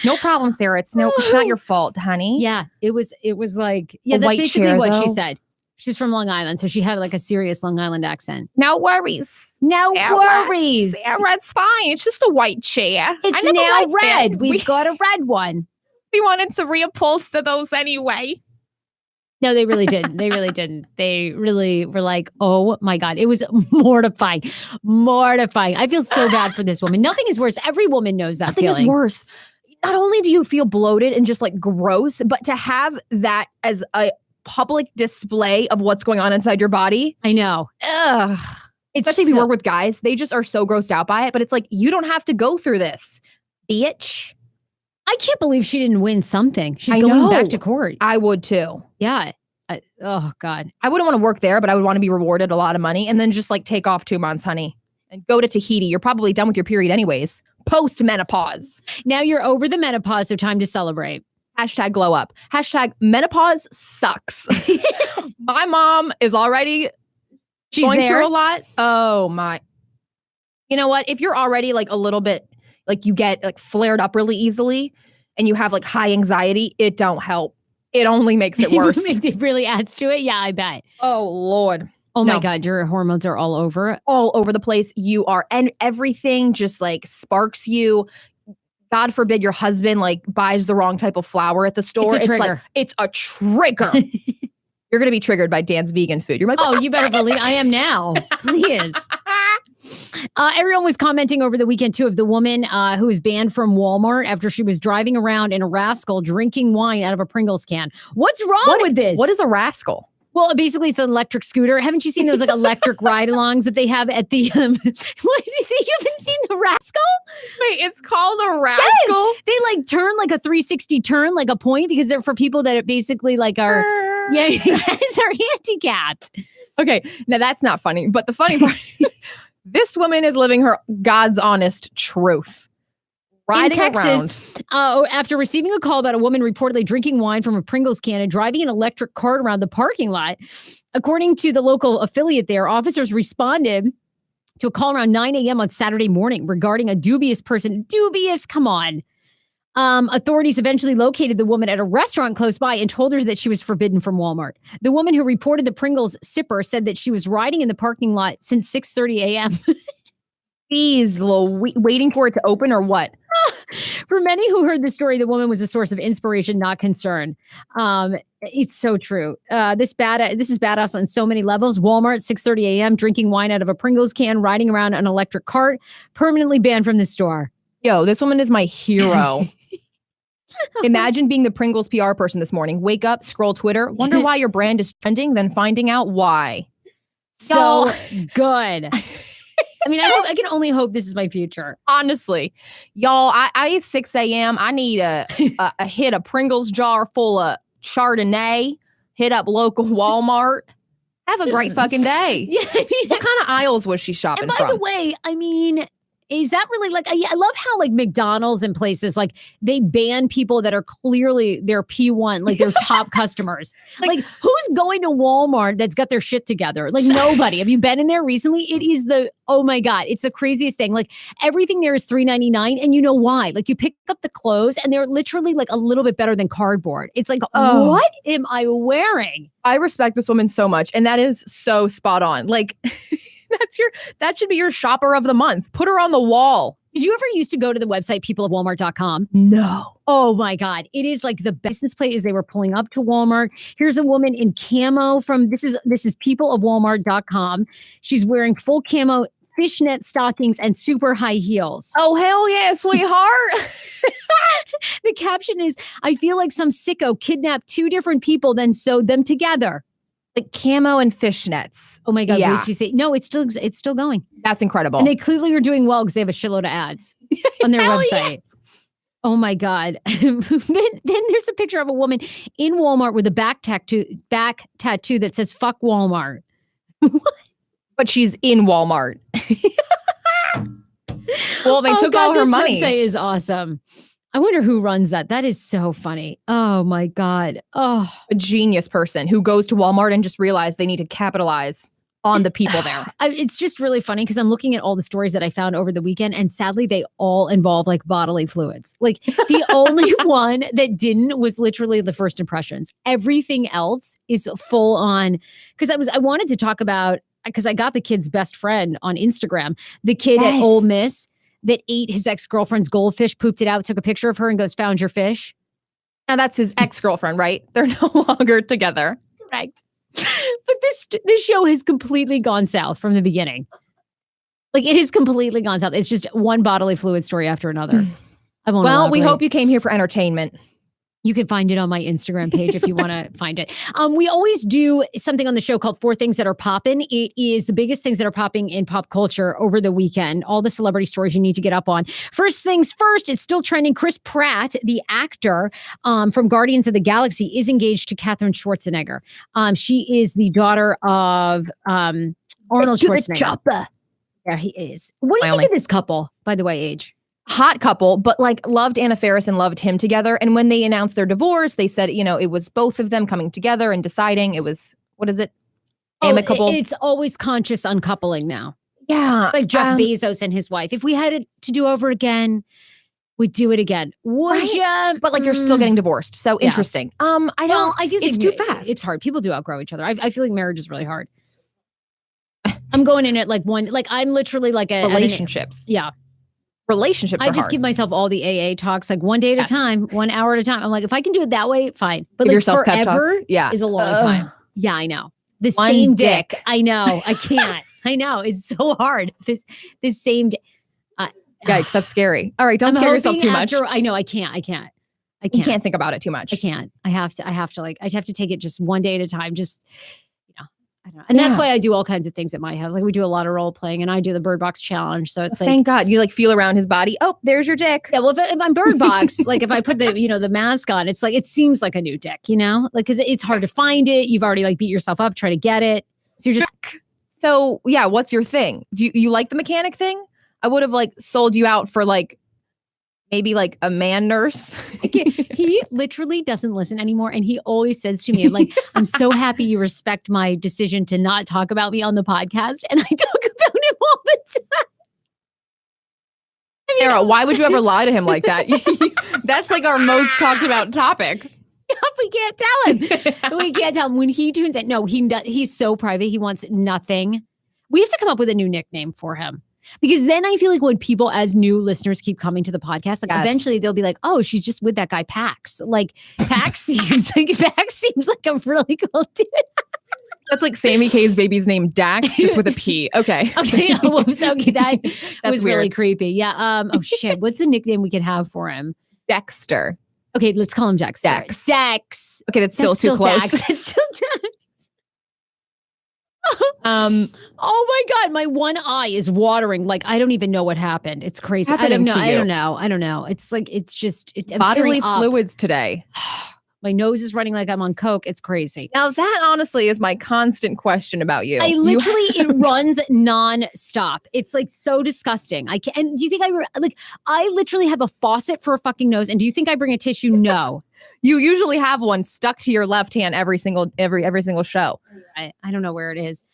No problem, Sarah. It's not your fault, honey. Yeah, it was like, yeah, that's basically what she said. She's from Long Island, so she had like a serious Long Island accent. No worries. No worries. Sarah, it's fine. It's just a white chair. It's now red. We've got a red one. We wanted to reupholster those anyway. No, they really didn't. They really didn't. They really were like, oh my God. It was mortifying. Mortifying. I feel so bad for this woman. Nothing is worse. Every woman knows that feeling. Nothing is worse. Not only do you feel bloated and just like gross, but to have that as a public display of what's going on inside your body. I know. Ugh. Especially if you work with guys. They just are so grossed out by it. But it's like, you don't have to go through this, bitch. I can't believe she didn't win something. She's going back to court. I would too. Yeah. Oh God. I wouldn't want to work there, but I would want to be rewarded a lot of money and then just like take off 2 months, honey, and go to Tahiti. You're probably done with your period anyways. Post-menopause. Now you're over the menopause, so time to celebrate. Hashtag glow up. Hashtag menopause sucks. My mom is already going through a lot. Oh my. You know what? If you're already like a little bit, like you get like flared up really easily and you have like high anxiety, it don't help. It only makes it worse. It really adds to it. Yeah, I bet. Oh Lord. Oh my God, your hormones are all over the place. You are, and everything just like sparks you. God forbid your husband like buys the wrong type of flour at the store. It's a trigger. It's a trigger. You're going to be triggered by Dan's vegan food. You're like, oh, you better believe I am now. Please. Everyone was commenting over the weekend too of the woman who was banned from Walmart after she was driving around in a rascal drinking wine out of a Pringles can. What's wrong with this? What is a rascal? Well, basically, it's an electric scooter. Haven't you seen those like electric ride-alongs that they have at the? What? You haven't seen the rascal? Wait, it's called a rascal. Yes, they like turn like a 360 turn, like a point, because they're for people that are basically like are are handicapped. Okay, now that's not funny, but the funny part, this woman is living her God's honest truth. Riding in Texas, after receiving a call about a woman reportedly drinking wine from a Pringles can and driving an electric cart around the parking lot, according to the local affiliate there, officers responded to a call around 9 a.m. on Saturday morning regarding a dubious person. Dubious, come on. Authorities eventually located the woman at a restaurant close by and told her that she was forbidden from Walmart. The woman who reported the Pringles sipper said that she was riding in the parking lot since 6:30 a.m. Jeez, waiting for it to open or what? For many who heard the story, the woman was a source of inspiration, not concern. It's so true. This is badass on so many levels. Walmart, 6:30 a.m., drinking wine out of a Pringles can, riding around an electric cart, permanently banned from the store. Yo, this woman is my hero. Imagine being the Pringles PR person this morning. Wake up, scroll Twitter, wonder why your brand is trending, then finding out why. So good. I mean, I can only hope this is my future. Honestly, y'all, I at 6 a.m. I need a hit a Pringles jar full of Chardonnay, hit up local Walmart. Have a great fucking day. Yeah, I mean, What kind of aisles was she shopping and by from? the way, I mean, is that really like, I love how like McDonald's and places like they ban people that are clearly their P1, like their top customers. Like who's going to Walmart that's got their shit together? Like nobody. Have you been in there recently? It is oh my God, it's the craziest thing. Like everything there is $3.99 and you know why? Like you pick up the clothes and they're literally like a little bit better than cardboard. It's like, what am I wearing? I respect this woman so much. And that is so spot on. Like that should be your shopper of the month. Put her on the wall. Did you ever used to go to the website peopleofwalmart.com? No. Oh my God. It is like the license plate as they were pulling up to Walmart. Here's a woman in camo from this is peopleofwalmart.com. She's wearing full camo fishnet stockings and super high heels. Oh, hell yeah, sweetheart. The caption is, I feel like some sicko kidnapped two different people, then sewed them together. Like camo and fishnets. Oh my God. Yeah. What did you say? No, it's still going. That's incredible. And they clearly are doing well because they have a shitload of ads on their website. Oh my God. then there's a picture of a woman in Walmart with a back tattoo that says fuck Walmart. But she's in Walmart. Well, they took all her money. This website is awesome. I wonder who runs that. That is so funny. Oh my God. Oh, a genius person who goes to Walmart and just realized they need to capitalize on the people there. It's just really funny because I'm looking at all the stories that I found over the weekend, and sadly, they all involve like bodily fluids. Like the only one that didn't was literally the first impressions. Everything else is full on. Because I wanted to talk about, because I got the kid's best friend on Instagram, the kid at Ole Miss that ate his ex-girlfriend's goldfish, pooped it out, took a picture of her and goes, found your fish. Now that's his ex-girlfriend, right? They're no longer together. Correct. But this show has completely gone south from the beginning. Like it has completely gone south. It's just one bodily fluid story after another. Well, we hope you came here for entertainment. You can find it on my Instagram page if you want to find it. We always do something on the show called 4 Things That Are Poppin'. It is the biggest things that are popping in pop culture over the weekend. All the celebrity stories you need to get up on. First things first, it's still trending. Chris Pratt, the actor from Guardians of the Galaxy, is engaged to Katherine Schwarzenegger. She is the daughter of Arnold Schwarzenegger. Yeah, he is. What do you think of this couple, by the way, Age? Hot couple, but like loved Anna Faris and loved him together. And when they announced their divorce, they said, it was both of them coming together and deciding it was, what is it? Amicable. It's always conscious uncoupling now. Yeah. It's like Jeff Bezos and his wife. If we had it to do over again, we'd do it again. Would you? But like you're still getting divorced. So interesting. I do think it's too fast. It's hard. People do outgrow each other. I feel like marriage is really hard. I'm going in at I'm literally like relationships. Yeah. Relationships I just give myself all the AA talks, like one day at a time, 1 hour at a time. I'm like, if I can do it that way, fine. But like forever is a long time. Yeah, I know. The One same dick. I know. I can't. I know. It's so hard. This same dick. Yikes, that's scary. All right, don't scare yourself too much. I know. I can't. You can't think about it too much. I can't. I have to take it just one day at a time. Just, I don't know. And that's why I do all kinds of things at my house. Like we do a lot of role playing and I do the Bird Box challenge. So it's thank God you like feel around his body. Oh, there's your dick. Yeah. Well, if I'm Bird Box, like if I put the mask on, it's like, it seems like a new dick, like, cause it's hard to find it. You've already like beat yourself up trying to get it. So you're just. So yeah. What's your thing? Do you like the mechanic thing? I would have like sold you out for like, maybe like a man nurse. He literally doesn't listen anymore. And he always says to me, like, I'm so happy you respect my decision to not talk about me on the podcast. And I talk about him all the time. Sarah, why would you ever lie to him like that? That's like our most talked about topic. Stop, we can't tell him. We can't tell him when he tunes in. No, he's so private. He wants nothing. We have to come up with a new nickname for him. Because then I feel like when people, as new listeners, keep coming to the podcast, like eventually they'll be like, "Oh, she's just with that guy Pax." Like Pax seems like a really cool dude. That's like Sammy K's baby's name, Dax, just with a P. Okay. Okay. Oh, okay. That was weird. really creepy. Yeah. Oh shit. What's the nickname we could have for him? Dexter. Okay, let's call him Dexter. Dex. Okay, that's still too close. Dax. It's still Dax. Oh my God, my one eye is watering. Like, I don't even know what happened. It's crazy. I don't know. It's like, I'm Bodily tearing up. fluids today. My nose is running like I'm on coke. It's crazy. Now that honestly is my constant question about you. I literally, it runs nonstop. It's like so disgusting. I can't. And do you think I literally have a faucet for a fucking nose? And do you think I bring a tissue? No. You usually have one stuck to your left hand every single show. I don't know where it is.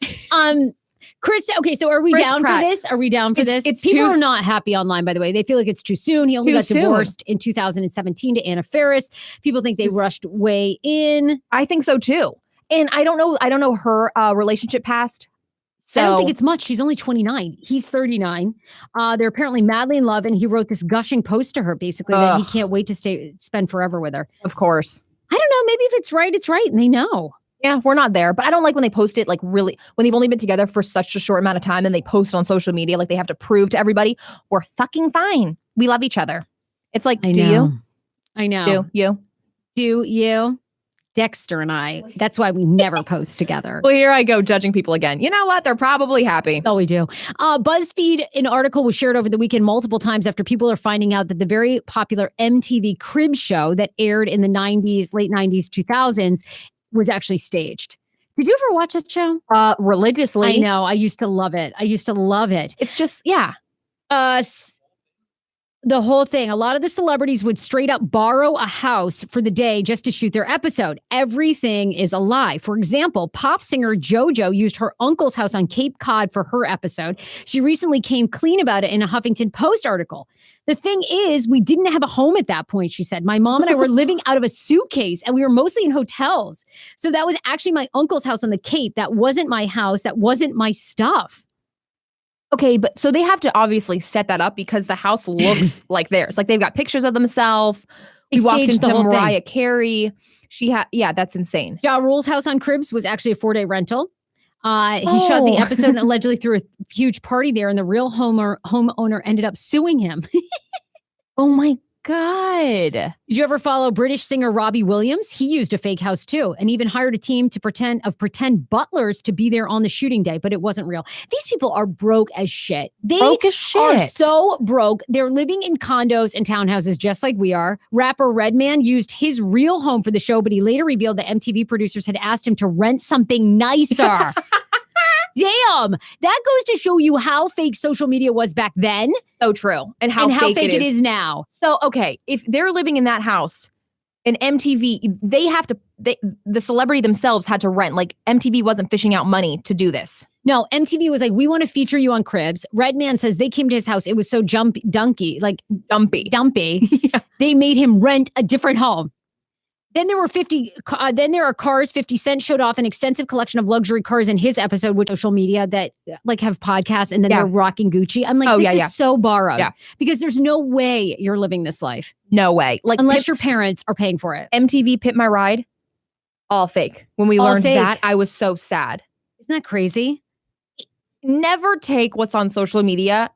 Chris, okay, so are we Chris down Pratt. for this? Are we down for this? It's People too- are not happy online, by the way. They feel like it's too soon. He only Too got divorced in 2017 to Anna Faris. People think they rushed way in. I think so too. And I don't know her relationship past. So I don't think it's much. She's only 29. He's 39. They're apparently madly in love, and he wrote this gushing post to her, basically, that he can't wait to spend forever with her. Of course. I don't know. Maybe if it's right, and they know. Yeah, we're not there. But I don't like when they post it, like really, when they've only been together for such a short amount of time and they post on social media, like they have to prove to everybody, we're fucking fine. We love each other. It's like, do you? I know. Do you? Dexter and I. That's why we never post together. Well, here I go judging people again. You know what? They're probably happy. That's all we do. BuzzFeed, an article was shared over the weekend multiple times after people are finding out that the very popular MTV Cribs show that aired in the 90s, late 90s, 2000s was actually staged. Did you ever watch that show? Religiously. I know. I used to love it. It's just, yeah. The whole thing. A lot of the celebrities would straight up borrow a house for the day just to shoot their episode. Everything is a lie. For example, pop singer JoJo used her uncle's house on Cape Cod for her episode. She recently came clean about it in a Huffington Post article. The thing is, we didn't have a home at that point, she said. My mom and I were living out of a suitcase, and we were mostly in hotels. So that was actually my uncle's house on the Cape. That wasn't my house. That wasn't my stuff. Okay, but so they have to obviously set that up because the house looks like theirs. Like they've got pictures of themselves. We walked into Mariah Carey. That's insane. Ja Rule's house on Cribs was actually a 4-day rental. He shot the episode and allegedly threw a huge party there, and the real homeowner ended up suing him. Oh my God. Did you ever follow British singer Robbie Williams? He used a fake house too, and even hired a team to pretend butlers to be there on the shooting day, but it wasn't real. These people are broke as shit. They are so broke. They're living in condos and townhouses just like we are. Rapper Redman used his real home for the show, but he later revealed that MTV producers had asked him to rent something nicer. Damn, that goes to show you how fake social media was back then. So true. And how fake it is now. So, okay, if they're living in that house, and MTV, the celebrity themselves had to rent. Like MTV wasn't fishing out money to do this. No, MTV was like, we want to feature you on Cribs. Redman says they came to his house. It was so dumpy. Yeah. They made him rent a different home. Then there are cars. 50 Cent showed off an extensive collection of luxury cars in his episode with social media that like have podcasts, and then they're rocking Gucci. I'm like, this is so borrowed. Yeah. Because there's no way you're living this life. No way. Like unless your parents are paying for it. MTV Pit My Ride, all fake. When we learned that, I was so sad. Isn't that crazy? Never take what's on social media.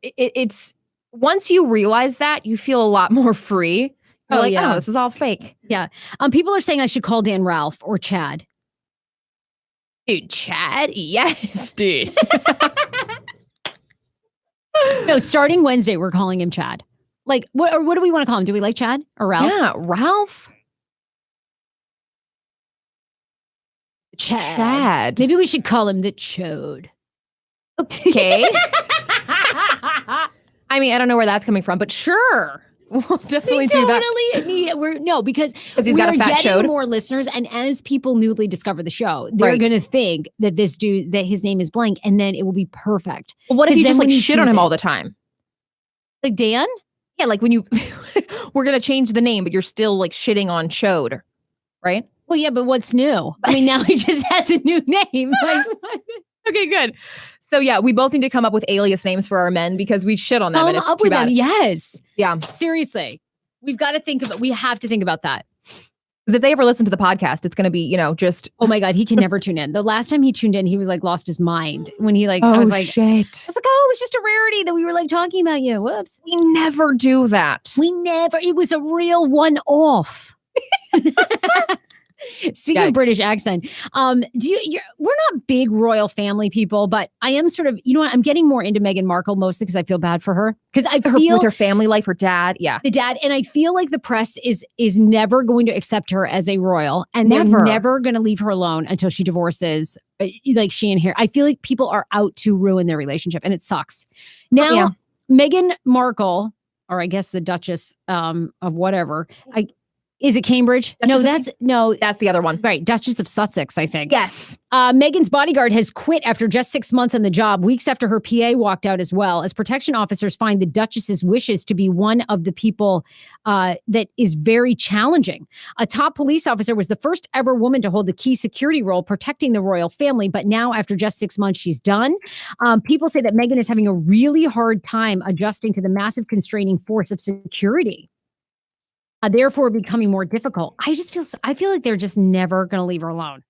It's once you realize that, you feel a lot more free. You're like, this is all fake. Yeah. People are saying I should call Dan Ralph or Chad. Dude, Chad? Yes, dude. No, starting Wednesday, we're calling him Chad. Like, what do we want to call him? Do we like Chad or Ralph? Yeah, Ralph. Chad. Maybe we should call him the Chode. Okay. I mean, I don't know where that's coming from, but sure. We'll definitely do that. Because he's got a fat getting more listeners, and as people newly discover the show, they're going to think that this dude, that his name is blank, and then it will be perfect. Well, what if you just like shit on him all the time? Like Dan? Yeah, like when you, we're going to change the name, but you're still like shitting on Chode, right? Well, yeah, but what's new? I mean, now he just has a new name. Like, okay, good. So yeah, we both need to come up with alias names for our men because we shit on them and it's too bad. Yes. Yeah. Seriously. We have to think about that. Because if they ever listen to the podcast, it's going to be, just. Oh my God, he can never tune in. The last time he tuned in, he was like lost his mind when he I was like, shit. I was like, oh, it was just a rarity that we were like talking about you. Whoops. We never do that. It was a real one-off. Speaking of British accent, we're not big royal family people, but I am sort of, you know what? I'm getting more into Meghan Markle mostly because I feel bad for her. Because I feel with her family life, her dad, the dad, and I feel like the press is never going to accept her as a royal, and they're Never. never going to leave her alone until she divorces, like she and Harry. I feel like people are out to ruin their relationship, and it sucks. Now, Meghan Markle, or I guess the Duchess of whatever, is it Cambridge? That's the other one. Right, Duchess of Sussex, I think. Yes. Meghan's bodyguard has quit after just 6 months on the job, weeks after her PA walked out as well, as protection officers find the Duchess's wishes to be one of the people that is very challenging. A top police officer was the first ever woman to hold the key security role protecting the royal family, but now after just 6 months, she's done. People say that Meghan is having a really hard time adjusting to the massive constraining force of security. Therefore becoming more difficult. I feel like they're just never going to leave her alone.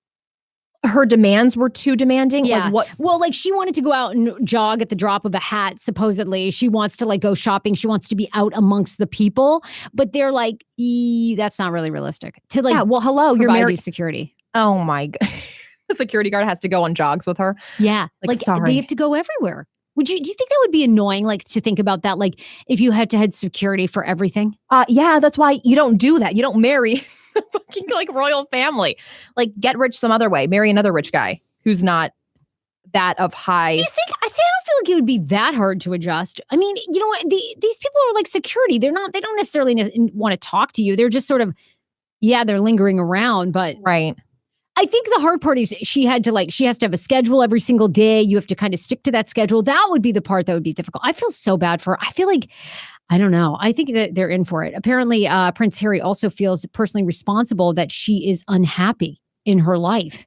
Her demands were too demanding. Yeah. Like what? Well, like she wanted to go out and jog at the drop of a hat, supposedly. She wants to go shopping. She wants to be out amongst the people. But they're like, that's not really realistic. Hello, you're married. Security. Oh my God. The security guard has to go on jogs with her. Yeah. Sorry. They have to go everywhere. Do you think that would be annoying, to think about that? Like, if you had to have security for everything? Yeah, that's why you don't do that. You don't marry a fucking, royal family. Get rich some other way. Marry another rich guy who's not that of high. You think? I don't feel like it would be that hard to adjust. I mean, you know what? These people are like security. They don't necessarily want to talk to you. They're just sort of, they're lingering around, but. Right. I think the hard part is she has to have a schedule every single day. You have to kind of stick to that schedule. That would be the part that would be difficult. I feel so bad for her. I feel like, I don't know. I think that they're in for it. Apparently, Prince Harry also feels personally responsible that she is unhappy in her life.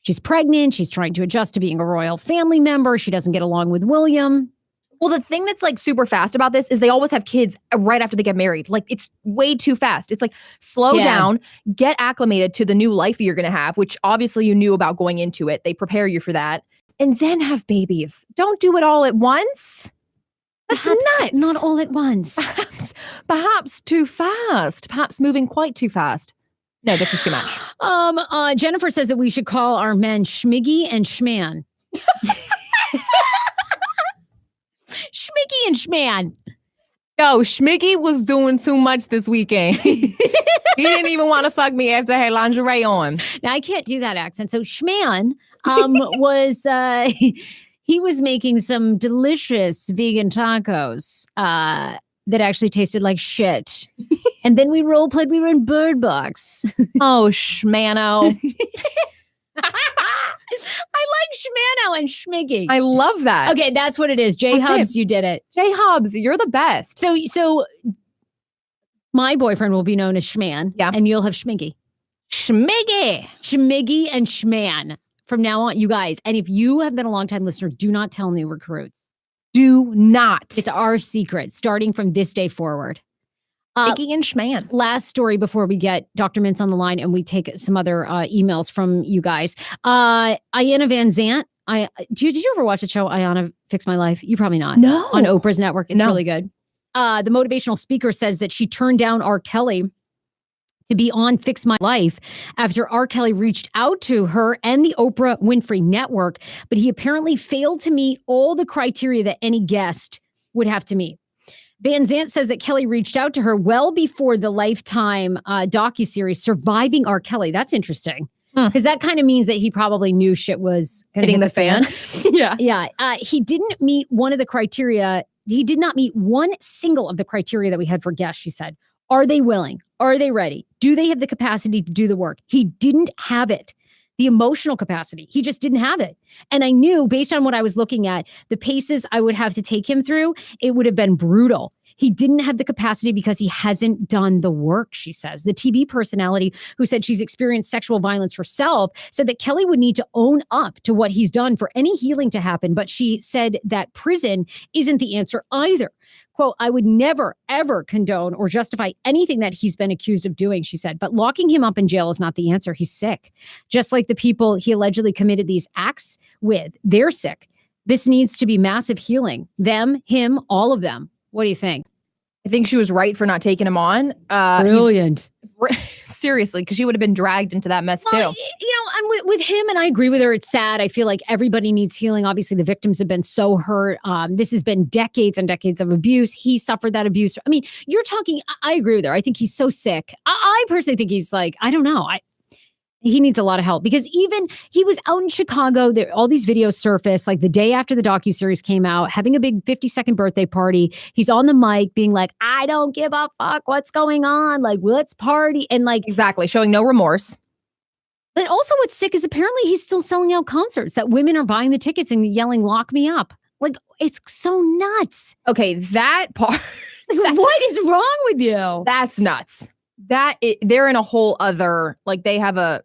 She's pregnant. She's trying to adjust to being a royal family member. She doesn't get along with William. Well, the thing that's super fast about this is they always have kids right after they get married. It's way too fast. It's slow down, get acclimated to the new life that you're going to have, which obviously you knew about going into it. They prepare you for that. And then have babies. Don't do it all at once. That's nuts. Not all at once. Perhaps too fast. Perhaps moving quite too fast. No, this is too much. Jennifer says that we should call our men Schmiggy and Schman. Schmiggy and Schman. Yo, Schmiggy was doing too much this weekend. He didn't even want to fuck me after I had lingerie on. Now, I can't do that accent. So Schman was, he was making some delicious vegan tacos that actually tasted like shit. And then we role played, we were in Bird Box. Oh, Schmano. I like Schmano and Schmiggy. I love that. Okay, that's what it is. J-Hubs, you did it. J-Hubs, you're the best. So my boyfriend will be known as Schman. Yeah. And you'll have Schmiggy. Schmiggy. Schmiggy and Schman from now on, you guys. And if you have been a longtime listener, do not tell new recruits. Do not. It's our secret, starting from this day forward. Schmiggy and Schman. Last story before we get Dr. Mintz on the line and we take some other emails from you guys. Ayanna Van Zant. Did you ever watch the show Ayanna Fix My Life? You probably not. No. On Oprah's network. It's really good. The motivational speaker says that she turned down R. Kelly to be on Fix My Life after R. Kelly reached out to her and the Oprah Winfrey Network, but he apparently failed to meet all the criteria that any guest would have to meet. Van Zant says that Kelly reached out to her well before the Lifetime docuseries Surviving R. Kelly. That's interesting. Because that kind of means that he probably knew shit was hitting the fan. Yeah. Yeah. He didn't meet one of the criteria. He did not meet one single of the criteria that we had for guests, she said. Are they willing? Are they ready? Do they have the capacity to do the work? He didn't have it. The emotional capacity. He just didn't have it. And I knew based on what I was looking at, the paces I would have to take him through, it would have been brutal. He didn't have the capacity because he hasn't done the work, she says. The TV personality who said she's experienced sexual violence herself said that Kelly would need to own up to what he's done for any healing to happen. But she said that prison isn't the answer either. Quote, I would never, ever condone or justify anything that he's been accused of doing, she said. But locking him up in jail is not the answer. He's sick. Just like the people he allegedly committed these acts with, they're sick. This needs to be massive healing. Them, him, all of them. What do you think? I think she was right for not taking him on. Brilliant. Seriously, because she would have been dragged into that mess too. Well, and with him, and I agree with her, it's sad. I feel like everybody needs healing. Obviously, the victims have been so hurt. This has been decades and decades of abuse. He suffered that abuse. I mean, you're talking, I agree with her. I think he's so sick. I personally think he's like, I don't know. He needs a lot of help because even he was out in Chicago. All these videos surfaced like the day after the docuseries came out, having a big 52nd birthday party. He's on the mic being like, I don't give a fuck what's going on. Like, let's party. And like, exactly. Showing no remorse. But also what's sick is apparently he's still selling out concerts that women are buying the tickets and yelling, lock me up. Like, it's so nuts. Okay. That part. What is wrong with you? That's nuts. They're in a whole other, like they have a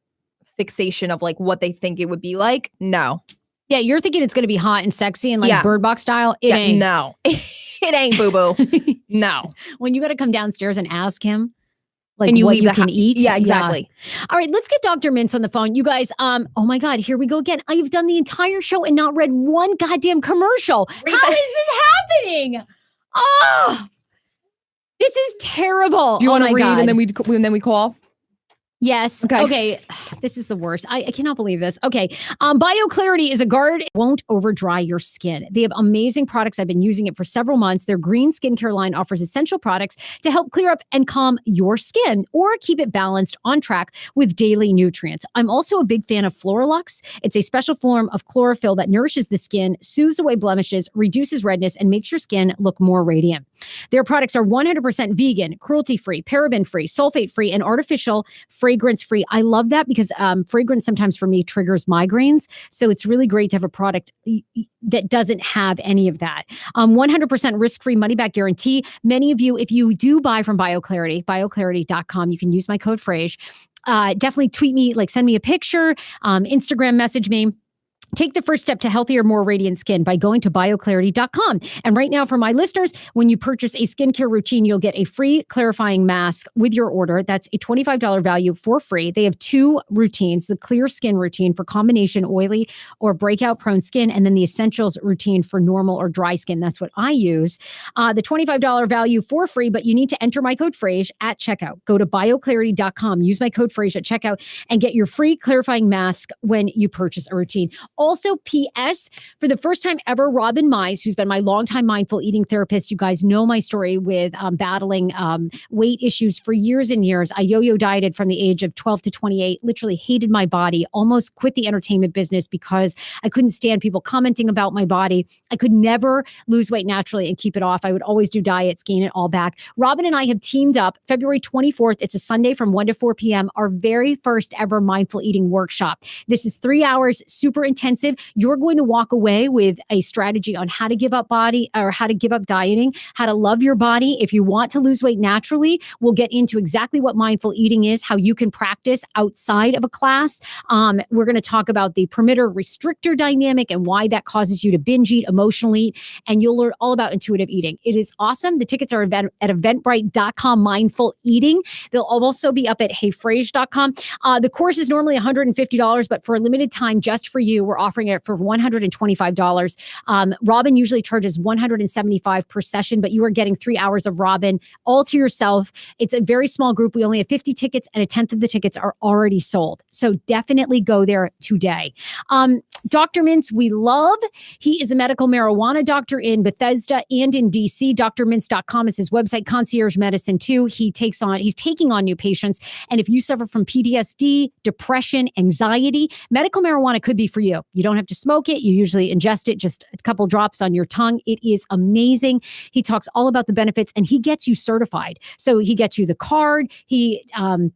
fixation of like what they think it would be like. No. Yeah, you're thinking it's going to be hot and sexy and like Bird Box style. It ain't. No. It ain't, boo-boo. No. When you got to come downstairs and ask him like and you what leave you can eat. Yeah, exactly. Yeah. All right, let's get Dr. Mintz on the phone. You guys, oh my God, here we go again. I've done the entire show and not read one goddamn commercial. How is this happening? Oh, this is terrible. Do you want to read God. and then we call? Yes. Okay. Okay. This is the worst. I cannot believe this. Okay. BioClarity is a guard. It won't over dry your skin. They have amazing products. I've been using it for several months. Their green skincare line offers essential products to help clear up and calm your skin or keep it balanced on track with daily nutrients. I'm also a big fan of Floralux. It's a special form of chlorophyll that nourishes the skin, soothes away blemishes, reduces redness, and makes your skin look more radiant. Their products are 100% vegan, cruelty-free, paraben-free, sulfate-free, and artificial fragrance-free. I love that because fragrance sometimes for me triggers migraines. So it's really great to have a product that doesn't have any of that. 100% risk-free money-back guarantee. Many of you, if you do buy from BioClarity, bioclarity.com, you can use my code Frase. Definitely tweet me, like send me a picture, Instagram message me. Take the first step to healthier, more radiant skin by going to bioclarity.com. And right now, for my listeners, when you purchase a skincare routine, you'll get a free clarifying mask with your order. That's a $25 value for free. They have two routines, the clear skin routine for combination oily or breakout prone skin, and then the essentials routine for normal or dry skin. That's what I use. The $25 value for free, but you need to enter my code Frase at checkout. Go to bioclarity.com, use my code Frase at checkout, and get your free clarifying mask when you purchase a routine. Also, P.S., for the first time ever, Robin Mize, who's been my longtime mindful eating therapist, you guys know my story with battling weight issues for years and years. I yo-yo dieted from the age of 12 to 28, literally hated my body, almost quit the entertainment business because I couldn't stand people commenting about my body. I could never lose weight naturally and keep it off. I would always do diets, gain it all back. Robin and I have teamed up February 24th. It's a Sunday from 1 to 4 p.m., our very first ever mindful eating workshop. This is 3 hours, super intensive. You're going to walk away with a strategy on how to give up body or how to give up dieting, how to love your body. If you want to lose weight naturally, we'll get into exactly what mindful eating is, how you can practice outside of a class. We're going to talk about the permitter restrictor dynamic and why that causes you to binge eat, emotionally eat, and you'll learn all about intuitive eating. It is awesome. The tickets are at eventbrite.com mindful eating. They'll also be up at heyfrase.com. The course is normally $150, but for a limited time, just for you, we're offering it for $125. Robin usually charges $175 per session, but you are getting 3 hours of Robin all to yourself. It's a very small group. We only have 50 tickets and a tenth of the tickets are already sold. So definitely go there today. Dr. Mintz, we love. He is a medical marijuana doctor in Bethesda and in DC. drmintz.com is his website. Concierge medicine too. He's taking on new patients. And if you suffer from PTSD, depression, anxiety, medical marijuana could be for you. You don't have to smoke it. You usually ingest it, just a couple drops on your tongue. It is amazing. He talks all about the benefits and he gets you certified. So he gets you the card. He,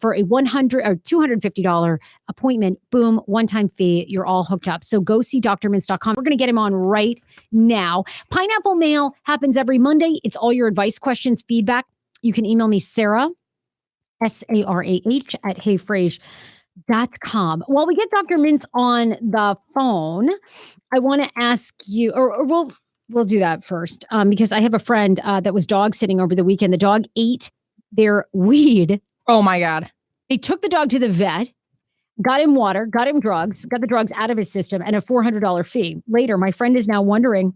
for a $100 or $250 appointment, boom, one-time fee, you're all hooked up. So So go see drmints.com. We're going to get him on right now. Pineapple Mail happens every Monday. It's all your advice, questions, feedback. You can email me, Sarah, SARAH at heyfrase.com. While we get Dr. Mintz on the phone, I want to ask you, or we'll do that first, because I have a friend that was dog sitting over the weekend. The dog ate their weed. Oh my God. They took the dog to the vet, got him water, got him drugs, got the drugs out of his system, and a $400 fee. Later, my friend is now wondering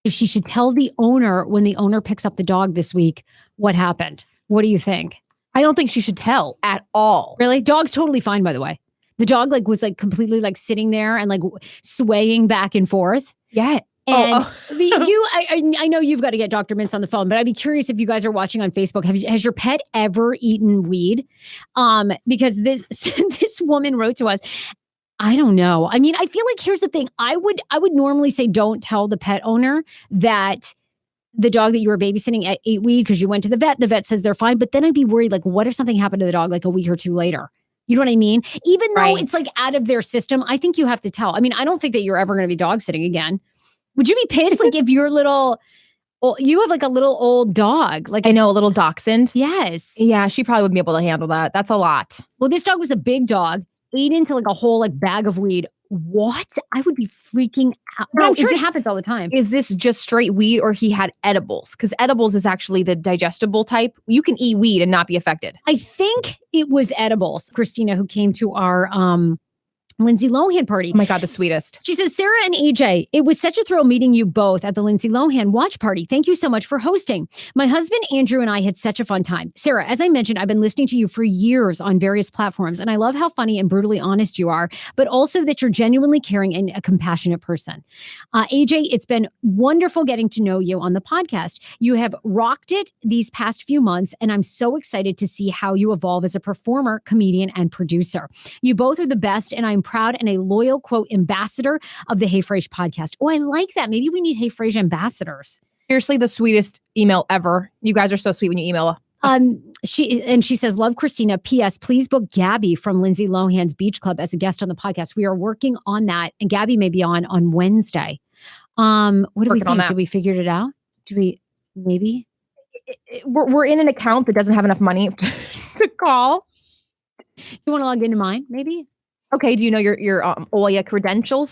if she should tell the owner when the owner picks up the dog this week what happened. What do you think? I don't think she should tell at all. Really? Dog's totally fine, by the way. The dog was completely sitting there and swaying back and forth. Yeah. And I know you've got to get Dr. Mintz on the phone, but I'd be curious if you guys are watching on Facebook. Has your pet ever eaten weed? Because this woman wrote to us. I don't know. I mean, I feel like here's the thing. I would normally say don't tell the pet owner that the dog that you were babysitting ate weed because you went to the vet. The vet says they're fine, but then I'd be worried. What if something happened to the dog a week or two later? You know what I mean? Even though it's out of their system, I think you have to tell. I mean, I don't think that you're ever going to be dog sitting again. Would you be pissed if your you have a little old dog? I know, a little dachshund. Yes. Yeah, she probably would be able to handle that. That's a lot. Well, this dog was a big dog, ate into a whole bag of weed. What? I would be freaking out. But I'm sure it happens all the time. Is this just straight weed or he had edibles? Because edibles is actually the digestible type. You can eat weed and not be affected. I think it was edibles. Christina, who came to our Lindsay Lohan party. Oh my God, the sweetest. She says, Sarah and AJ, it was such a thrill meeting you both at the Lindsay Lohan watch party. Thank you so much for hosting. My husband, Andrew, and I had such a fun time. Sarah, as I mentioned, I've been listening to you for years on various platforms, and I love how funny and brutally honest you are, but also that you're genuinely caring and a compassionate person. AJ, it's been wonderful getting to know you on the podcast. You have rocked it these past few months, and I'm so excited to see how you evolve as a performer, comedian, and producer. You both are the best, and I'm proud and a loyal, quote, ambassador of the Hey Frase podcast. Oh, I like that. Maybe we need Hey Frase ambassadors. Seriously, the sweetest email ever. You guys are so sweet when you email. She says, love Christina. P.S. Please book Gabby from Lindsay Lohan's Beach Club as a guest on the podcast. We are working on that, and Gabby may be on Wednesday. What do we think? Do we figure it out? Do we maybe? We're in an account that doesn't have enough money to call. You want to log into mine? Maybe. Okay. Do you know your OIA credentials?